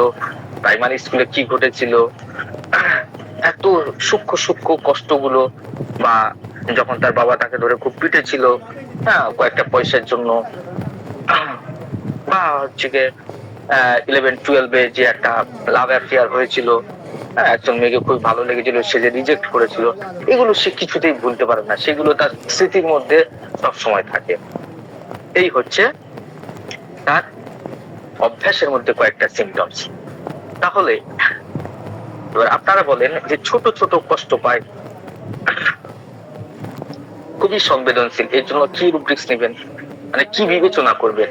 প্রাইমারি স্কুলে কি ঘটেছিল, এত সূক্ষ্ম সূক্ষ্ম কষ্টগুলো, বা যখন তার বাবা তাকে ধরে খুব পিটেছিল, হ্যাঁ, কয়েকটা পয়সার জন্য, বা হচ্ছে গিয়ে 11-12 যে একটা লাভ অ্যাফেয়ার হয়েছিল, একজন মেয়েকে খুব ভালো লেগেছিল, সে যে রিজেক্ট করেছিল, এগুলো সে কিছুতেই ভুলতে পারে না, সেগুলো তার স্মৃতির মধ্যে সব সময় থাকে। এই হচ্ছে তার অভ্যাসের মধ্যে কয়েকটা সিমটমস। তাহলে এবার আপনারা বলেন যে ছোট ছোট কষ্ট পায়, খুবই সংবেদনশীল, এর জন্য কি রুব্রিক্স নেবেন, মানে কি বিবেচনা করবেন?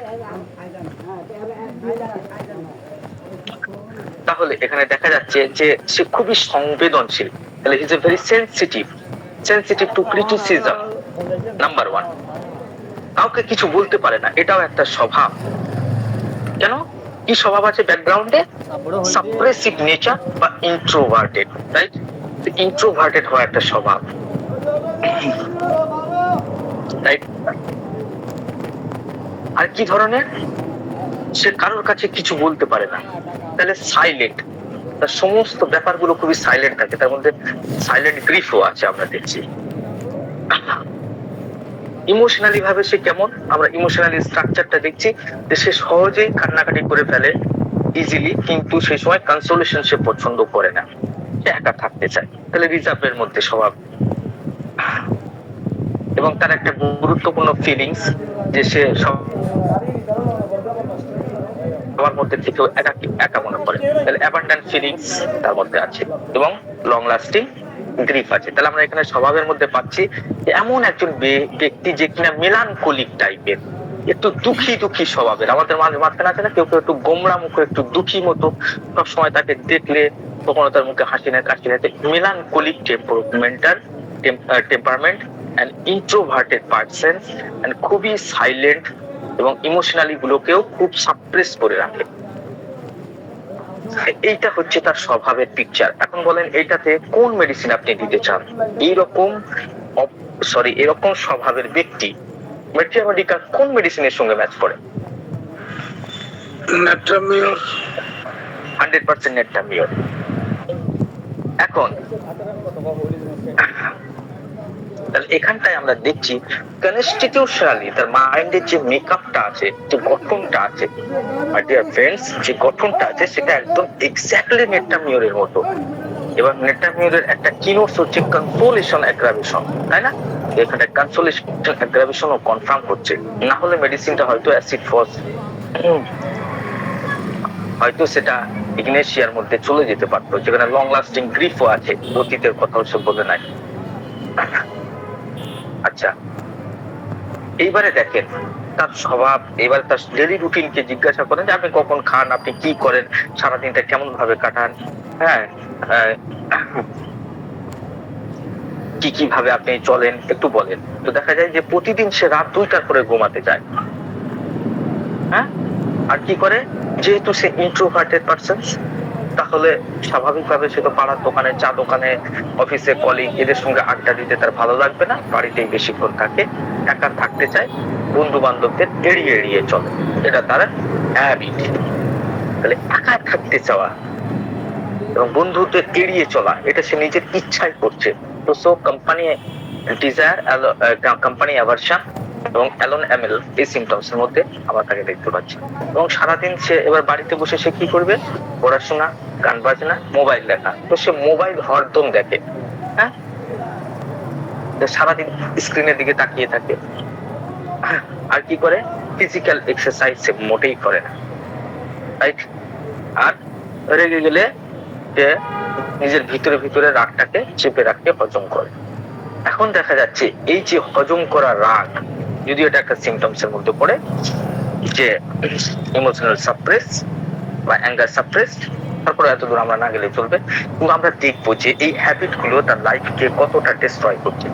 তাহলে এখানে দেখা যাচ্ছে যে সে খুবই সংবেদনশীল, তাহলে he is a very sensitive to criticism. Number 1, কাউকে কিছু বলতে পারে না, এটাও একটা স্বভাব। কেন? কি স্বভাব আছে ব্যাকগ্রাউন্ডে? সাপ্রেসিভ নেচার বা ইন্ট্রোভার্টেড, রাইট? ইন্ট্রোভার্টেড হওয়া একটা স্বভাব, রাইট? আর কি ধরনের? সে কারোর কাছে কিছু বলতে পারে না, তাহলে সাইলেন্ট, তার সমস্ত ব্যাপারগুলো খুবই সাইলেন্ট থাকে, তার মধ্যে সাইলেন্ট গ্রিফও আছে আমরা দেখছি। ইমোশনালি ভাবে সে কেমন? আমরা ইমোশনালি স্ট্রাকচারটা দেখছি যে সে সহজেই কান্নাকাটি করে ফেলে ইজিলি, কিন্তু সেই সময় কনসোলেশন সে পছন্দ করে না, সে একা থাকতে চায়, তাহলে রিজার্ভের মধ্যে স্বভাব। এবং তার একটা গুরুত্বপূর্ণ ফিলিংস যে সে সবার মধ্যে থেকেও একা মনে করে, তাহলে অ্যাবান্ডেন্ট ফিলিংস তার মধ্যে আছে, এবং লং লাস্টিং গ্রিফ আছে। তাহলে আমরা এখানে স্বভাবের মধ্যে পাচ্ছি এমন একজন ব্যক্তি যে কিনা মেলানকোলিক টাইপের, একটু দুঃখী স্বভাবের। আমাদের মাঝখানে আছে না কেউ কেউ একটু গোমরা মুখ, একটু দুঃখী মতো, সবসময় তাকে দেখলে কখনো তার মুখে হাসি না কাশি না, melancholic temperament and introverted person, and খুবই সাইলেন্ট, এবং ইমোশনালি গুলোকেও খুব সাপ্রেস করে রাখে। এইটা হচ্ছে তার স্বভাবের পিকচার। এখন বলেন এইটাতে কোন মেডিসিন আপনি দিতে চান? এরকম স্বভাবের ব্যক্তি মেট্রিয়া মেডিকা কোন মেডিসিনের সঙ্গে ম্যাচ করে? নেট্রামিওর, 100% নেট্রামিওর। এখন তাহলে এখানটায় আমরা দেখছি কনস্টিটিউশনালি তার মাইন্ডের যে মেকআপটা আছে, যে গঠনটা আছে, মাই ডিয়ার ফ্রেন্ডস, যে গঠনটা আছে সেটা একদম এক্স্যাক্টলি নেটামিওরের মতো। এবার নেটামিওরের একটা কিনোটস হচ্ছে কনসোলেশন অ্যাগ্রাভেশন, তাই না? এখানে কনসোলেশন অ্যাগ্রাভেশন ও কনফার্ম হচ্ছে, না হলে মেডিসিনটা হয়তো অ্যাসিড ফস, হয়তো সেটা ইগনেশিয়ার মধ্যে চলে যেতে পারতো, যেখানে লং লাস্টিং গ্রিফও আছে, অতীতের কথা সে বলে নাই। আচ্ছা, এইবারে দেখেন তার স্বভাব, এবার তার ডেলি রুটিনকে জিজ্ঞাসা করেন যে আপনি কখন খান, আপনি কি করেন, সারাদিনটা কেমন ভাবে কাটান, হ্যাঁ, কি কি ভাবে আপনি চলেন একটু বলেন। তো দেখা যায় যে প্রতিদিন সে রাত 2টার পরে ঘুমাতে যায়। হ্যাঁ, আর কি করে, যেহেতু সে ইন্ট্রোভার্টেড পারসন, তাহলে স্বাভাবিকভাবে সে তো পাড়ার দোকানে, চা দোকানে, অফিসে কলিগ এদের সঙ্গে আড্ডা দিতে তার ভালো লাগবে না, বাড়িতেই বেশিক্ষণ থাকে, একা থাকতে চায়, বন্ধু বান্ধবদের এড়িয়ে এড়িয়ে চলে, এটা তার হ্যাবিট। তাহলে একা থাকতে চাওয়া এবং বন্ধুদের এড়িয়ে চলা, এটা সে নিজের ইচ্ছাই করছে। তো so company desire, company aversion এবং অ্যালোন এমএল এই সিমটমস এর মধ্যে আমরা তাকে দেখতে পাচ্ছি। এবং সারাদিন সে এবার বাড়িতে বসে সে কি করবে, পড়াশোনা, গান বাজনা, মোবাইল দেখা। তো সে মোবাইল হরদম দেখে, হ্যাঁ, সারাদিন স্ক্রিনের দিকে তাকিয়ে থাকে। আর কি করে, ফিজিক্যাল এক্সারসাইজ সে মোটেই করে না, রাইট? আর রেগে গেলে সে নিজের ভিতরে ভিতরে রাগটাকে চেপে রাখতে হজম করে। এখন দেখা যাচ্ছে এই যে হজম করা রাগ, যদি এটা একটা সিমটমস এর মধ্যে পড়ে, যে ইমোশনাল সাপ্রেস বা অ্যাঙ্গার সাপ্রেস, তারপরে এত দূর আমরা না গেলে চলবে, কিন্তু আমরা দেখবো যে এই হ্যাবিট গুলো তার লাইফকে কতটা ডিস্ট্রয় করছে।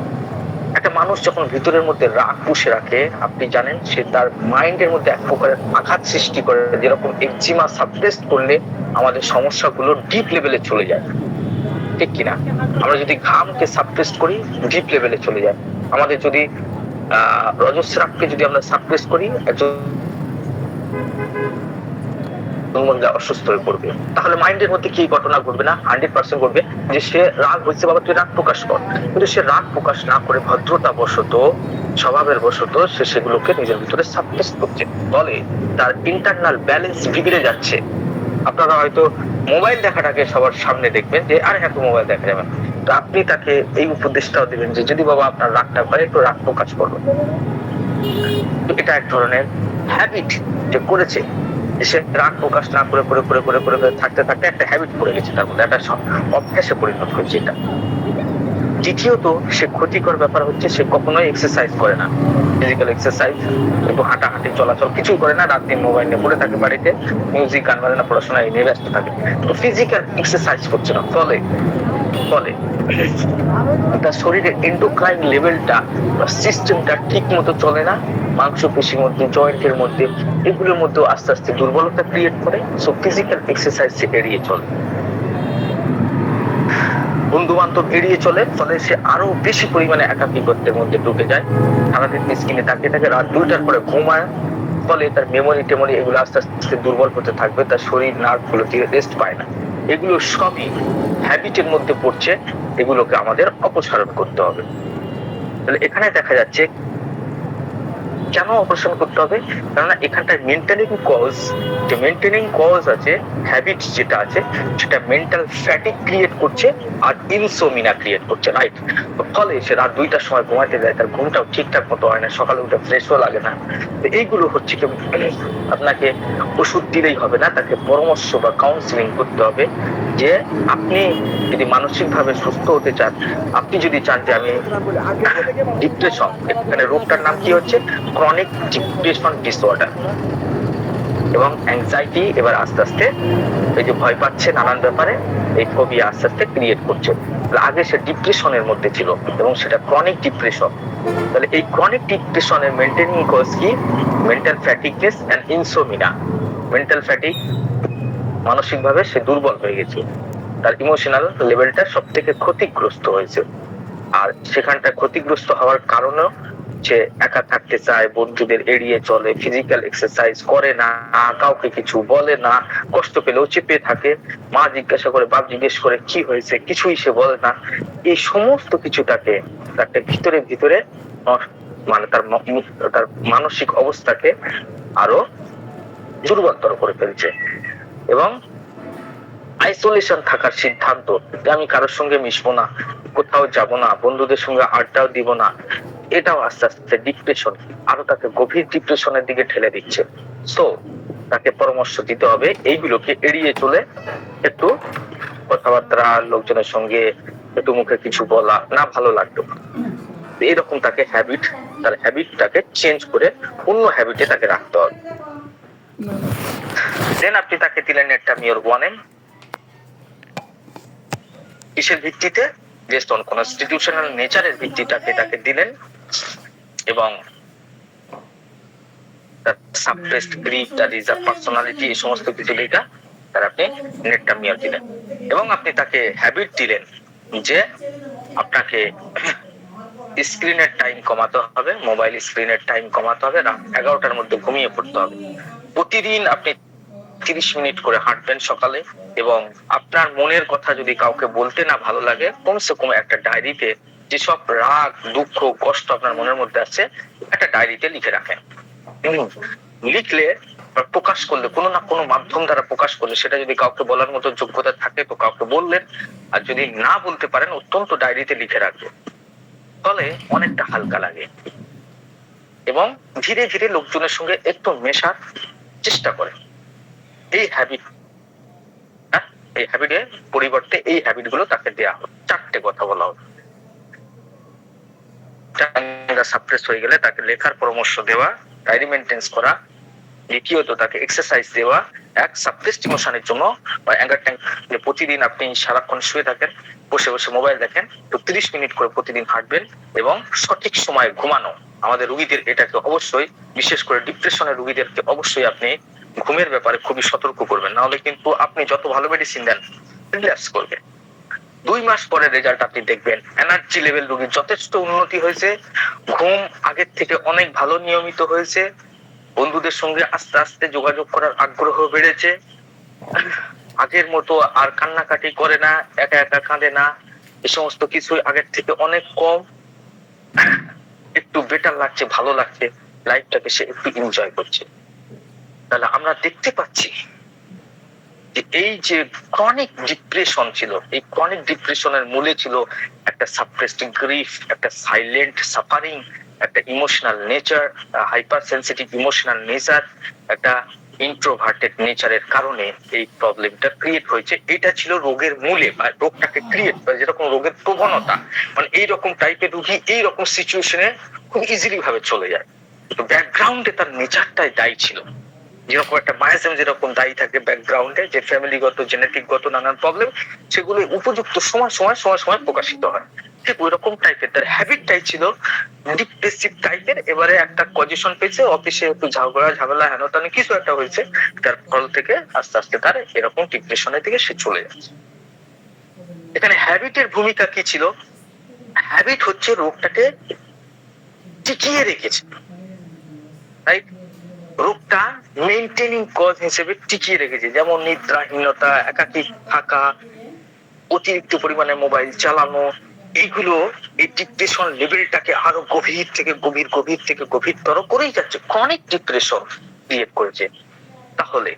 একটা মানুষ যখন ভিতরের মধ্যে রাগ পুষে রাখে, আপনি জানেন সে তার মাইন্ডের মধ্যে এক প্রকারের আঘাত সৃষ্টি করে, যেরকম একজিমা সাপ্রেস করলে আমাদের সমস্যাগুলো ডিপ লেভেলে চলে যায়, ঠিক কিনা? আমরা যদি ঘামকে সাপ্রেস করি, ডিপ লেভেলে চলে যায়। আমাদের যদি রজস্রাবকে যদি আমরা সাপ্রেস করি, একজন অসুস্থ হয়ে পড়বে। তাহলে মাইন্ডের মধ্যে কি ঘটনা ঘটবে না, 100% ঘটবে যে সে রাগ হয়েছে, বাবা তুই রাগ প্রকাশ কর, কিন্তু সে রাগ প্রকাশ না করে ভদ্রতা বশত, স্বভাবের বশত সে সেগুলোকে নিজের ভিতরে সাপ্রেস করছে, ফলে তার ইন্টারনাল ব্যালেন্স বিগড়ে যাচ্ছে। আপনারা হয়তো মোবাইল দেখাটাকে সবার সামনে দেখবেন যে আরে হ্যাঁ, তো মোবাইল দেখা যাবে না, তো আপনি তাকে এই উপদেশটাও দিবেন যে যদি বাবা আপনার রাগটা করে, একটু রাগ প্রকাশ করবে। এটা এক ধরনের হ্যাবিট যে করেছে, সে রাগ প্রকাশ না করে করে করে করে করে থাকতে থাকতে একটা হ্যাবিট পড়ে গেছে, তার মধ্যে একটা অভ্যাসে পরিণত হয়েছে এটা। দ্বিতীয়ত, সে ক্ষতিকর ব্যাপার হচ্ছে সে কখনোই এক্সারসাইজ করে না, ফিজিক্যাল এক্সারসাইজ, একটু হাঁটাহাঁটি চলাচল কিছুই করে না, রাত দিন মোবাইল নিয়ে পড়ে থাকে, বাড়িতে মিউজিক, গান বাজনা, পড়াশোনা এই নিয়ে ব্যস্ত থাকে, তো ফিজিক্যাল এক্সারসাইজ করছে না, ফলে ফলে তার শরীরের এন্ডোক্রাইন লেভেলটা বা সিস্টেমটা ঠিক মতো চলে না, মাংসপেশির মধ্যে, জয়েন্টের মধ্যে, এগুলোর মধ্যে আস্তে আস্তে দুর্বলতা ক্রিয়েট করে। সো ফিজিক্যাল এক্সারসাইজ সে এড়িয়ে চলে, বন্ধু বান্ধব এড়িয়ে চলে, ফলে সে আরো বেশি পরিমাণে একাকিত্বের মধ্যে ঢুকে যায়, সারাদিন স্ক্রিনে তাকিয়ে থাকে, রাত 2টার পরে ঘুমায়, ফলে তার মেমোরি টেমোরি এগুলো আস্তে আস্তে দুর্বল হতে থাকবে, তার শরীর নার্ভ গুলো রেস্ট পায় না। এগুলো সবই হ্যাবিটের মধ্যে পড়ছে, এগুলোকে আমাদের অপসারণ করতে হবে। তাহলে এখানে দেখা যাচ্ছে কেন অপারেশন করতে হবে, কেননা এখানটায় মেইনটেনিং কজ, যে মেইনটেনিং কজ আছে, হ্যাবিট যেটা আছে, সেটা মেন্টাল ফ্যাটিক ক্রিয়েট করছে আর ইনসোমিনা ক্রিয়েট করছে, রাইট? ফলে সে রাত 2টার সময় ঘুমাতে যায়, তার ঘুমটাও ঠিকঠাক মতো হয় না, সকালে উঠে ফ্রেশও লাগে না। তো এইগুলো হচ্ছে কি, আপনাকে ওষুধ দিলেই হবে না, তাকে পরামর্শ বা কাউন্সিলিং করতে হবে, যে আপনি যদি মানসিক ভাবে সুস্থ হতে চান, আপনি যদি চান যে আমি ডিপ্রেশন, এখানে রোগটার নাম কি হচ্ছে, ক্রনিক ডিপ্রেশন ডিসঅর্ডার এবং অ্যাংজাইটি, এবার আস্তে আস্তে এই যে ভয় পাচ্ছে নানান ব্যাপারে, এই ফোবিয়া আস্তে আস্তে ক্রিয়েট করছে। আগে সে ডিপ্রেশনের মধ্যে ছিল এবং সেটা ক্রনিক ডিপ্রেশন। তাহলে এই ক্রনিক ডিপ্রেশনের মেইনটেনিং কজ কি, মেন্টাল ফ্যাটিকনেস এন্ড ইনসোমিনা। মেন্টাল ফ্যাটিক, মানসিকভাবে সে দুর্বল হয়ে গেছে, তার ইমোশনাল লেভেলটা সব থেকে ক্ষতিগ্রস্ত হয়েছে, আর সেখানটা ক্ষতিগ্রস্ত হওয়ার কারণেও সে একা থাকতে চায়, বন্ধুদের এড়িয়ে চলে, ফিজিক্যাল এক্সারসাইজ করে না, কাউকে কিছু বলে না, কষ্ট পেলেও চেপে থাকে, মা জিজ্ঞাসা করে, বাপ জিজ্ঞেস করে কি হয়েছে, কিছুই সে বলে না। এই সমস্ত কিছু তাকে তাকে ভিতরে ভিতরে মানে তার মানসিক অবস্থাকে আরো দুর্বলতর করে ফেলছে। এবং আইসোলেশন থাকার সিদ্ধান্ত, যে আমি কারোর সঙ্গে মিশবো না, কোথাও যাব না, বন্ধুদের সঙ্গে আড্ডাও দিব না, এটাও আস্তে আস্তে ডিপ্রেশন, আরো তাকে গভীর ডিপ্রেশনের দিকে ঠেলে দিচ্ছে। সো তাকে পরামর্শ দিতে হবে এইগুলোকে এড়িয়ে চলে একটু কথাবার্তা, লোকজনের সঙ্গে একটু মুখে কিছু বলা না ভালো লাগতো, এইরকম তাকে তার হ্যাবিটটাকে চেঞ্জ করে অন্য হ্যাবিটে তাকে রাখতে হবে। দেন আপনি তাকে দিলেন একটা মেয়র ওয়ানেন, কিসের ভিত্তিতে, বেসড অন কনস্টিটিউশনাল নেচারের ভিত্তিটাকে তাকে দিলেন, এবং সাপ্রেসড গ্রিফ, তার রিজার্ভ পার্সোনালিটি, এই সমস্ত কিছু দেখা তার আপনি নেটটা মেয়র দিলেন। এবং আপনি তাকে হ্যাবিট দিলেন যে আপনাকে স্ক্রিনের টাইম কমাতে হবে, মোবাইল স্ক্রিনের টাইম কমাতে হবে, রাত 11টার মধ্যে ঘুমিয়ে পড়তে হবে, প্রতিদিন আপনি 30 মিনিট করে হাঁটবেন সকালে, এবং আপনার মনের কথা যদি কাউকে বলতে না ভালো লাগে, কমসে কম একটা ডায়েরিতে যেসব রাগ, দুঃখ, কষ্ট আপনার মনের মধ্যে আছে একটা ডায়েরিতে লিখে রাখেন। লিখলে প্রকাশ করলে, কোনো না কোনো মাধ্যম দ্বারা প্রকাশ করলে, সেটা যদি কাউকে বলার মতো যোগ্যতা থাকে তো কাউকে বললেন, আর যদি না বলতে পারেন অত্যন্ত ডায়েরিতে লিখে রাখবেন, ফলে অনেকটা হালকা লাগে। এবং ধীরে ধীরে লোকজনের সঙ্গে একটু মেশার চেষ্টা করেন। এই হ্যাবিটের পরিবর্তে এই হ্যাবিট গুলো তাকে দেওয়া হবে। 4টে কথা বলা হবে। সাপ্রেস হয়ে গেলে তাকে লেখার পরামর্শ দেওয়া, ডায়েরি মেইনটেইন করা, দ্বিতীয়ত তাকে এক্সারসাইজ দেওয়া, এক সাপ্রেসড ইমোশনের জন্য বা অ্যাঙ্গার ট্যাঙ্ক, যে প্রতিদিন আপনি সারাক্ষণ শুয়ে থাকেন, বসে বসে মোবাইল দেখেন, তো 30 মিনিট করে প্রতিদিন হাঁটবেন, এবং সঠিক সময়ে ঘুমানো। আমাদের রোগীদের এটাকে অবশ্যই, বিশেষ করে ডিপ্রেশনের রোগীদেরকে অবশ্যই আপনি ঘুমের ব্যাপারে খুবই সতর্ক করবেন, না হলে কিন্তু আপনি যত ভালো মেডিসিন দেন রিল্যাক্স করবে। 2 মাস পরে রেজাল্ট আপনি দেখবেন, এনার্জি লেভেল রোগীর যথেষ্ট উন্নতি হয়েছে, ঘুম আগের থেকে অনেক ভালো নিয়মিত হয়েছে, বন্ধুদের সঙ্গে আস্তে আস্তে যোগাযোগ করার আগ্রহ বেড়েছে, আগের মতো আর কান্নাকাটি করে না, একা একা কাঁদে না, এই সমস্ত কিছু আগের থেকে অনেক কম, একটু বেটার লাগছে, ভালো লাগছে, লাইফটাকে সে একটু এনজয় করছে। তাহলে আমরা দেখতে পাচ্ছি যে এই যে ক্রনিক ডিপ্রেশন ছিল, এই ক্রনিক ডিপ্রেশনের মূলে ছিল একটা সাপ্রেসড গ্রিফ, একটা সাইলেন্ট সাফারিং, একটা emotional nature, hyper sensitive emotional nature, একটা ইন্ট্রোভার্টেড নেচারের কারণে এই প্রবলেমটা ক্রিয়েট হয়েছে। এটা ছিল রোগের মূলে, বা রোগটাকে ক্রিয়েট করে, যেরকম রোগের প্রবণতা, মানে এইরকম টাইপের রোগী এইরকম সিচুয়েশনে খুব ইজিলি ভাবে চলে যায়। তো ব্যাকগ্রাউন্ডে তার নেচারটাই দায়ী ছিল, যেরকম একটা মায়াজম যেরকম দায়ী থাকে ব্যাকগ্রাউন্ডে, যে ফ্যামিলিগত, জেনেটিকগত নানান প্রবলেম, সেগুলো উপযুক্ত সময় প্রকাশিত হয়। ঠিক ওই রকম টাইপের তার হ্যাবিটটাই ছিল ডিপ্রেসিভ টাইপের। এবারে একটা পজিশন পেয়েছে, অফিসে একটু ঝামেলা হেনতানে কিছু একটা হয়েছে, তার ফল থেকে আস্তে আস্তে তার এরকম ডিপ্রেশনের দিকে সে চলে যাচ্ছে। এখানে হ্যাবিটের ভূমিকা কি ছিল? হ্যাবিট হচ্ছে রোগটাকে টিকিয়ে রেখেছে, রাইট? রোগটা মেইনটেনিং কজ হিসেবে টিকিয়ে রেখেছে, যেমন নিদ্রাহীনতা, একাকী থাকা, অতিরিক্ত পরিমাণে মোবাইল চালানো, এইগুলো এই ডিপ্রেশন লেভেলটাকে আরো গভীর থেকে গভীরতর করেই যাচ্ছে, ক্রনিক ডিপ্রেশন ক্রিয়েট করেছে। তাহলে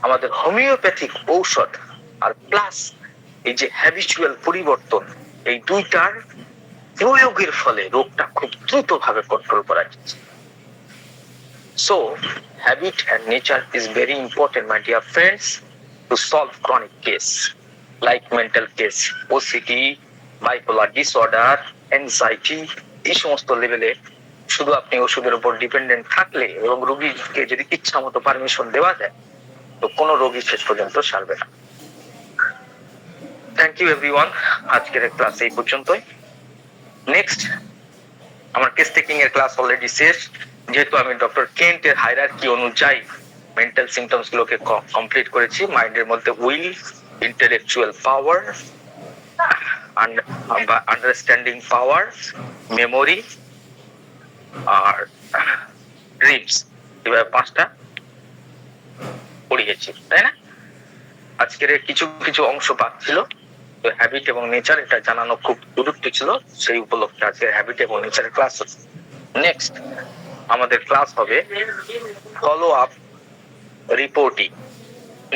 আমাদের হোমিওপ্যাথিক ঔষধ আর প্লাস এই যে হ্যাবিচুয়াল পরিবর্তন, এই দুইটার প্রয়োগের ফলে রোগটা খুব দ্রুতভাবে কন্ট্রোল করা যাচ্ছে। So, habit and nature is very important, my dear friends, to solve chronic case like mental case, OCD, bipolar disorder, anxiety, এই সমস্ত লেভেলে শুধু আপনি ওষুধের উপর ডিপেন্ডেন্ট থাকলে এবং রোগীকে যদি ইচ্ছা মতো পারমিশন দেওয়া যায়, তো কোনো রোগী শেষ পর্যন্ত সারবে না। থ্যাংক ইউ এভরিওয়ান, আজকের ক্লাস এই পর্যন্তই। নেক্সট আমার কেস টেকিং এর ক্লাস অলরেডি শেষ, যেহেতু আমি ডক্টর কেন্টের হায়ারার্কি অনুযায়ী মেন্টাল সিমটমস গুলোকে কমপ্লিট করেছি। মাইন্ডের মধ্যে will, intellectual power, understanding power, memory, আর রিপস, এভাবে 5টা পড়িয়েছি, তাই না? আজকের কিছু কিছু অংশ বাদ ছিল, তো হ্যাবিট এবং নেচার এটা জানানো খুব গুরুত্ব ছিল, সেই উপলক্ষে আজকে হ্যাবিট এবং নেচারের ক্লাস হচ্ছে। নেক্সট আমাদের ক্লাস হবে follow up reporting.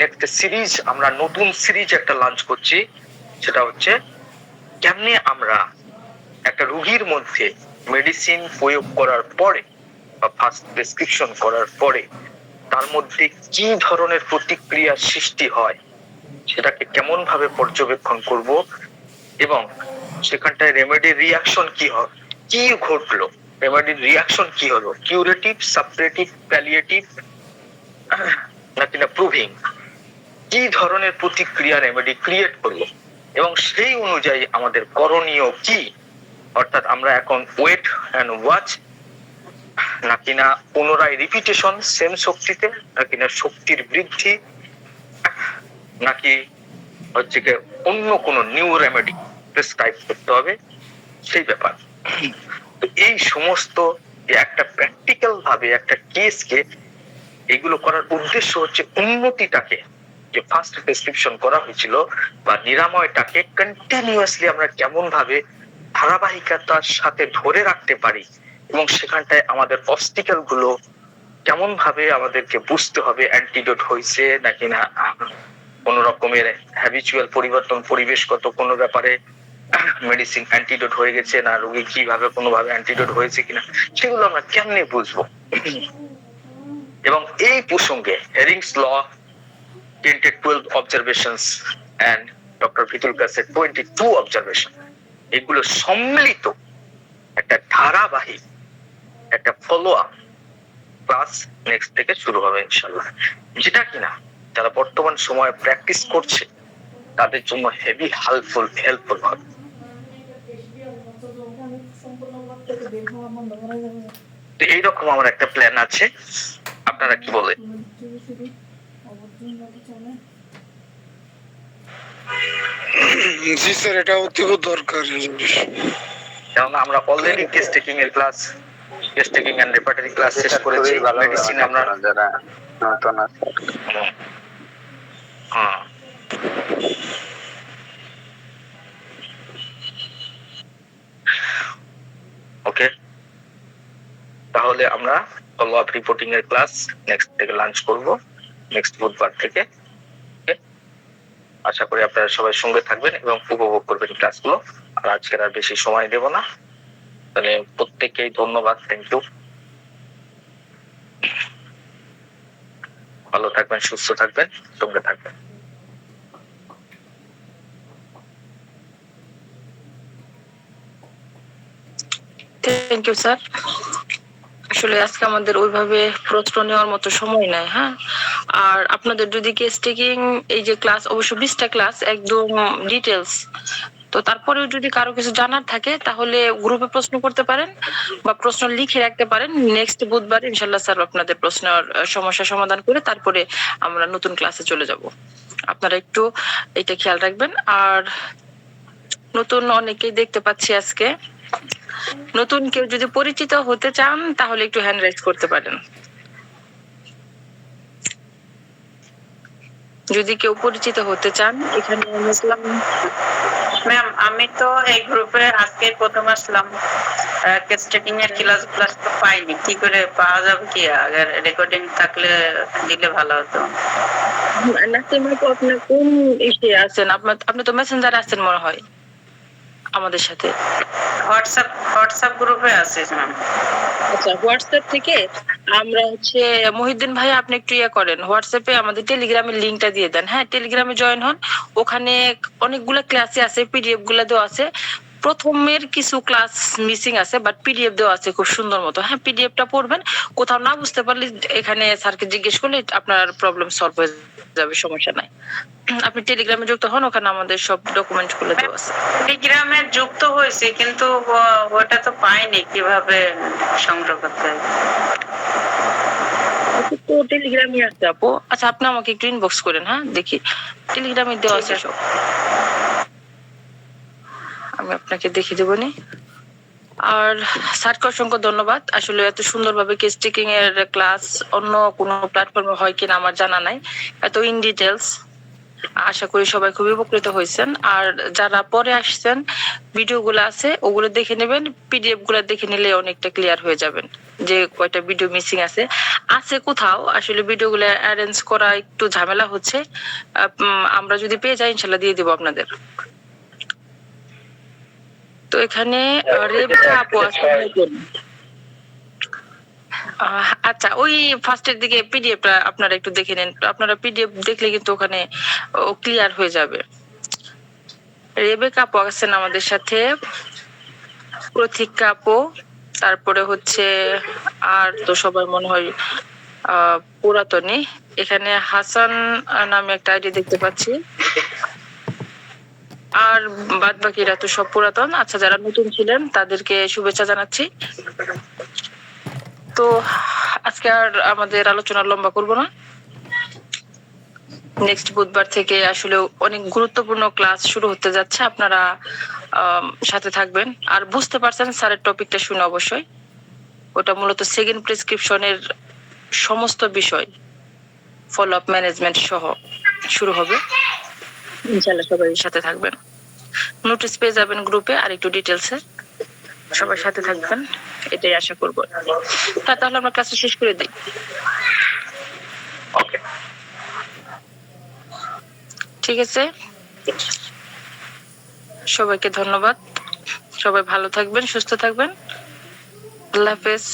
Next series, আমরা নতুন সিরিজ একটা লঞ্চ করছি, সেটা হচ্ছে কেমনে আমরা একটা রোগীর মধ্যে মেডিসিন প্রয়োগ করার পরে বা ফার্স্ট প্রেসক্রিপশন করার পরে তার মধ্যে কি ধরনের প্রতিক্রিয়া সৃষ্টি হয়, সেটাকে কেমন ভাবে পর্যবেক্ষণ করব, এবং সেখানটায় রেমেডির রিয়াকশন কি হয়, কি ঘটলো, রেমেডির রিয়াকশন কি হলো, কিউরেটিভ, সাপ্রেটিভ, প্যালিয়েটিভ নাকি না প্রুভিং, কি ধরনের প্রতিক্রিয়া রেমেডি ক্রিয়েট করলো, এবং সেই অনুযায়ী আমাদের করণীয় কি। অর্থাৎ আমরা এখন ওয়েট এন্ড ওয়াচ, নাকি না পুনরায় রিপিটেশন সেম শক্তিতে, নাকি না শক্তির বৃদ্ধি, নাকি হচ্ছে কি অন্য কোনো নিউ রেমেডি প্রেসক্রাইব করতে হবে, সেই ব্যাপার। তো এই সমস্ত একটা প্র্যাকটিক্যাল ভাবে একটা কেসকে এগুলো করার উদ্দেশ্য হচ্ছে উন্নতিটাকে, যে ফার্স্ট প্রেসক্রিপশন করা হয়েছিল বা নিরাময়টাকে কন্টিনিউয়াসলি আমরা কেমন ভাবে ধারাবাহিকতার সাথে ধরে রাখতে পারি, এবং সেখানটায় আমাদের অবস্টিকেল গুলো কেমন ভাবে আমাদেরকে বুঝতে হবে, অ্যান্টিডোট হয়েছে নাকি না কোন রকমের হ্যাবিচুয়াল পরিবর্তন, পরিবেশগত কোনো ব্যাপারে মেডিসিন অ্যান্টিডোট হয়ে গেছে না, রোগী কিভাবে কোনোভাবে অ্যান্টিডোট হয়েছে কিনা, সেগুলো আমরা কেমনে বুঝবো। এবং এই প্রসঙ্গে হেরিংস ল 10-12 অবজারভেশনস এন্ড ডক্টর ভিতুল কাসের 22 অবজারভেশন, এগুলো সম্মিলিত একটা ধারাবাহিক একটা ফলো আপ ক্লাস নেক্সট থেকে শুরু হবে ইনশাআল্লাহ, যেটা কিনা যারা বর্তমান সময়ে প্র্যাকটিস করছে তাদের জন্য হেভি হেল্পফুল হবে। তো এইরকম আমার একটা প্ল্যান আছে, আপনারা কি বলেন? জি স্যার, এটা অতীব দরকারি জিনিস। কারণ আমরা অলরেডি কেস টেকিং এর class, case taking and repertory class শেষ করেছি, মেডিসিন আমরা যারা নতুন আছে। ওকে, তাহলে আমরা ফলো আপ রিপোর্টিং এর ক্লাস নেক্সট থেকে লঞ্চ করব, নেক্সট বুধবার থেকে। আশা করি আপনারা সবাই সঙ্গে থাকবেন এবং উপভোগ করবেন ক্লাসগুলো। আর আজকের আর বেশি সময় দেব না, তাহলে প্রত্যেককেই ধন্যবাদ, থ্যাংক ইউ। ভালো থাকবেন, সুস্থ থাকবেন, সঙ্গে থাকবেন। Thank you sir. আসলে আজকে আমাদের ওইভাবে প্রশ্ন নেওয়ার মতো সময় নাই। হ্যাঁ, আর আপনাদের যদি কেস টেকিং এই যে ক্লাস, অবশ্য 20টা ক্লাস একদম ডিটেলস, তো তারপরেও যদি কারো কিছু জানার থাকে তাহলে গ্রুপে প্রশ্ন করতে পারেন বা প্রশ্ন লিখে রাখতে পারেন। নেক্সট বুধবার ইনশাল্লাহ স্যার আপনাদের প্রশ্নের সমস্যা সমাধান করে তারপরে আমরা নতুন ক্লাসে চলে যাব। আপনারা একটু এটা খেয়াল রাখবেন। আর নতুন অনেকেই দেখতে পাচ্ছি আজকে, নতুন কেউ যদি পরিচিত হতে চান তাহলে একটু হ্যান্ড রাইজ করতে পারেন। যদি কেউ পরিচিত হতে চান, এখানে মুসলাম ম্যাম, আমি তো এই গ্রুপে আজকে প্রথম আসলাম, কেস টেকিং এর ক্লাস তো পাইনি, কি করে পাওয়া যাবে? কি আগের রেকর্ডিং থাকলে দিলে ভালো হতো। নাসিমা, তো আপনি কোন ইসে আছেন? আপনি তো মেসেঞ্জারে আছেন মনে হয় আমাদের সাথে। হোয়াটসঅ্যাপ গ্রুপে আছে ম্যাম। আচ্ছা, হোয়াটসঅ্যাপ থেকে আমরা হচ্ছে মহিউদ্দিন ভাই, আপনি একটু ইয়ে করেন, হোয়াটসঅ্যাপে আমাদের টেলিগ্রামের লিংকটা দিয়ে দেন। হ্যাঁ, টেলিগ্রামে জয়েন হন, ওখানে অনেকগুলো ক্লাসে আছে, পিডিএফ গুলো দেওয়া আছে। প্রথমের কিছু ক্লাস মিসিং আছে, বাট পিডিএফ দেওয়া আছে খুব সুন্দর মতো। হ্যাঁ, পিডিএফটা পড়বেন, কোথাও না বুঝতে পারলে এখানে স্যারকে জিজ্ঞেস করলে আপনার প্রবলেম সলভ হয়ে যাবে, সমস্যা নাই। আপনি টেলিগ্রামে যুক্ত হন, ওখানে আমাদের সব ডকুমেন্ট গুলো দেওয়া আছে। টেলিগ্রামে যুক্ত হয়েছে কিন্তু ওটা তো পাইনি, কিভাবে সংগ্রহ করতে হবে? তো টেলিগ্রামে আছে আপু। আচ্ছা, আপনি আমাকে একটু ইনবক্স করেন, হ্যাঁ দেখি টেলিগ্রামে দেওয়া আছে সব, আমি আপনাকে দেখিয়ে দেবো নি। আর স্যারকে অসংখ্য ধন্যবাদ। আসলে এত সুন্দরভাবে কেস টেকিং এর ক্লাস অন্য কোনো প্ল্যাটফর্মে হয় কিনা আমার জানা নাই, এত ইন ডিটেলস। আশা করি সবাই খুবই উপকৃত হয়েছেন। আর যারা পরে আসছেন, ভিডিও গুলো আছে ওগুলো দেখে নেবেন, পিডিএফ গুলো দেখে নিলে অনেকটা ক্লিয়ার হয়ে যাবেন যে কয়টা ভিডিও মিসিং আছে কোথাও। আসলে ভিডিও গুলো অ্যারেঞ্জ করা একটু ঝামেলা হচ্ছে, আমরা যদি পেয়ে যাই ইনশাল্লাহ দিয়ে দিব আপনাদের। তো এখানে রেবেকা আপু আছে নতুন। আচ্ছা, ওই ফার্স্টের দিকে পিডিএফটা আপনারা একটু দেখে নেন, আপনারা পিডিএফ দেখলে কিন্তু ওখানে ক্লিয়ার হয়ে যাবে। রেবেকা আপু আছেন আমাদের সাথে, প্রতীক্ষা আপু, তারপরে হচ্ছে আর তো সবাই মনে হয় পুরাতনী। এখানে হাসান নামে একটা আইডি দেখতে পাচ্ছি, আর বাদ বাকিরা তো সব পুরাতন। আচ্ছা, যারা নতুন ছিলেন তাদেরকে শুভেচ্ছা জানাচ্ছি। তো আজকে আর আমাদের আলোচনা লম্বা করব না, নেক্সট বুধবার থেকে আসলে অনেক গুরুত্বপূর্ণ ক্লাস শুরু হতে যাচ্ছে, আপনারা সাথে থাকবেন। আর বুঝতে পারছেন স্যারের টপিকটা শুনে অবশ্যই, ওটা মূলত সেকেন্ড প্রেসক্রিপশনের সমস্ত বিষয় ফলো আপ ম্যানেজমেন্ট সহ শুরু হবে। ইনশাআল্লাহ সবাই সাথে থাকবেন, নোটিস পেয়ে যাবেন গ্রুপে আর একটু ডিটেলসে। সবাই সাথে থাকবেন এটাই আশা করবো। তাহলে আমরা ক্লাসটা শেষ করে দিই। ওকে, ঠিক আছে, সবাইকে ধন্যবাদ। সবাই ভালো থাকবেন, সুস্থ থাকবেন। আল্লাহ হাফেজ।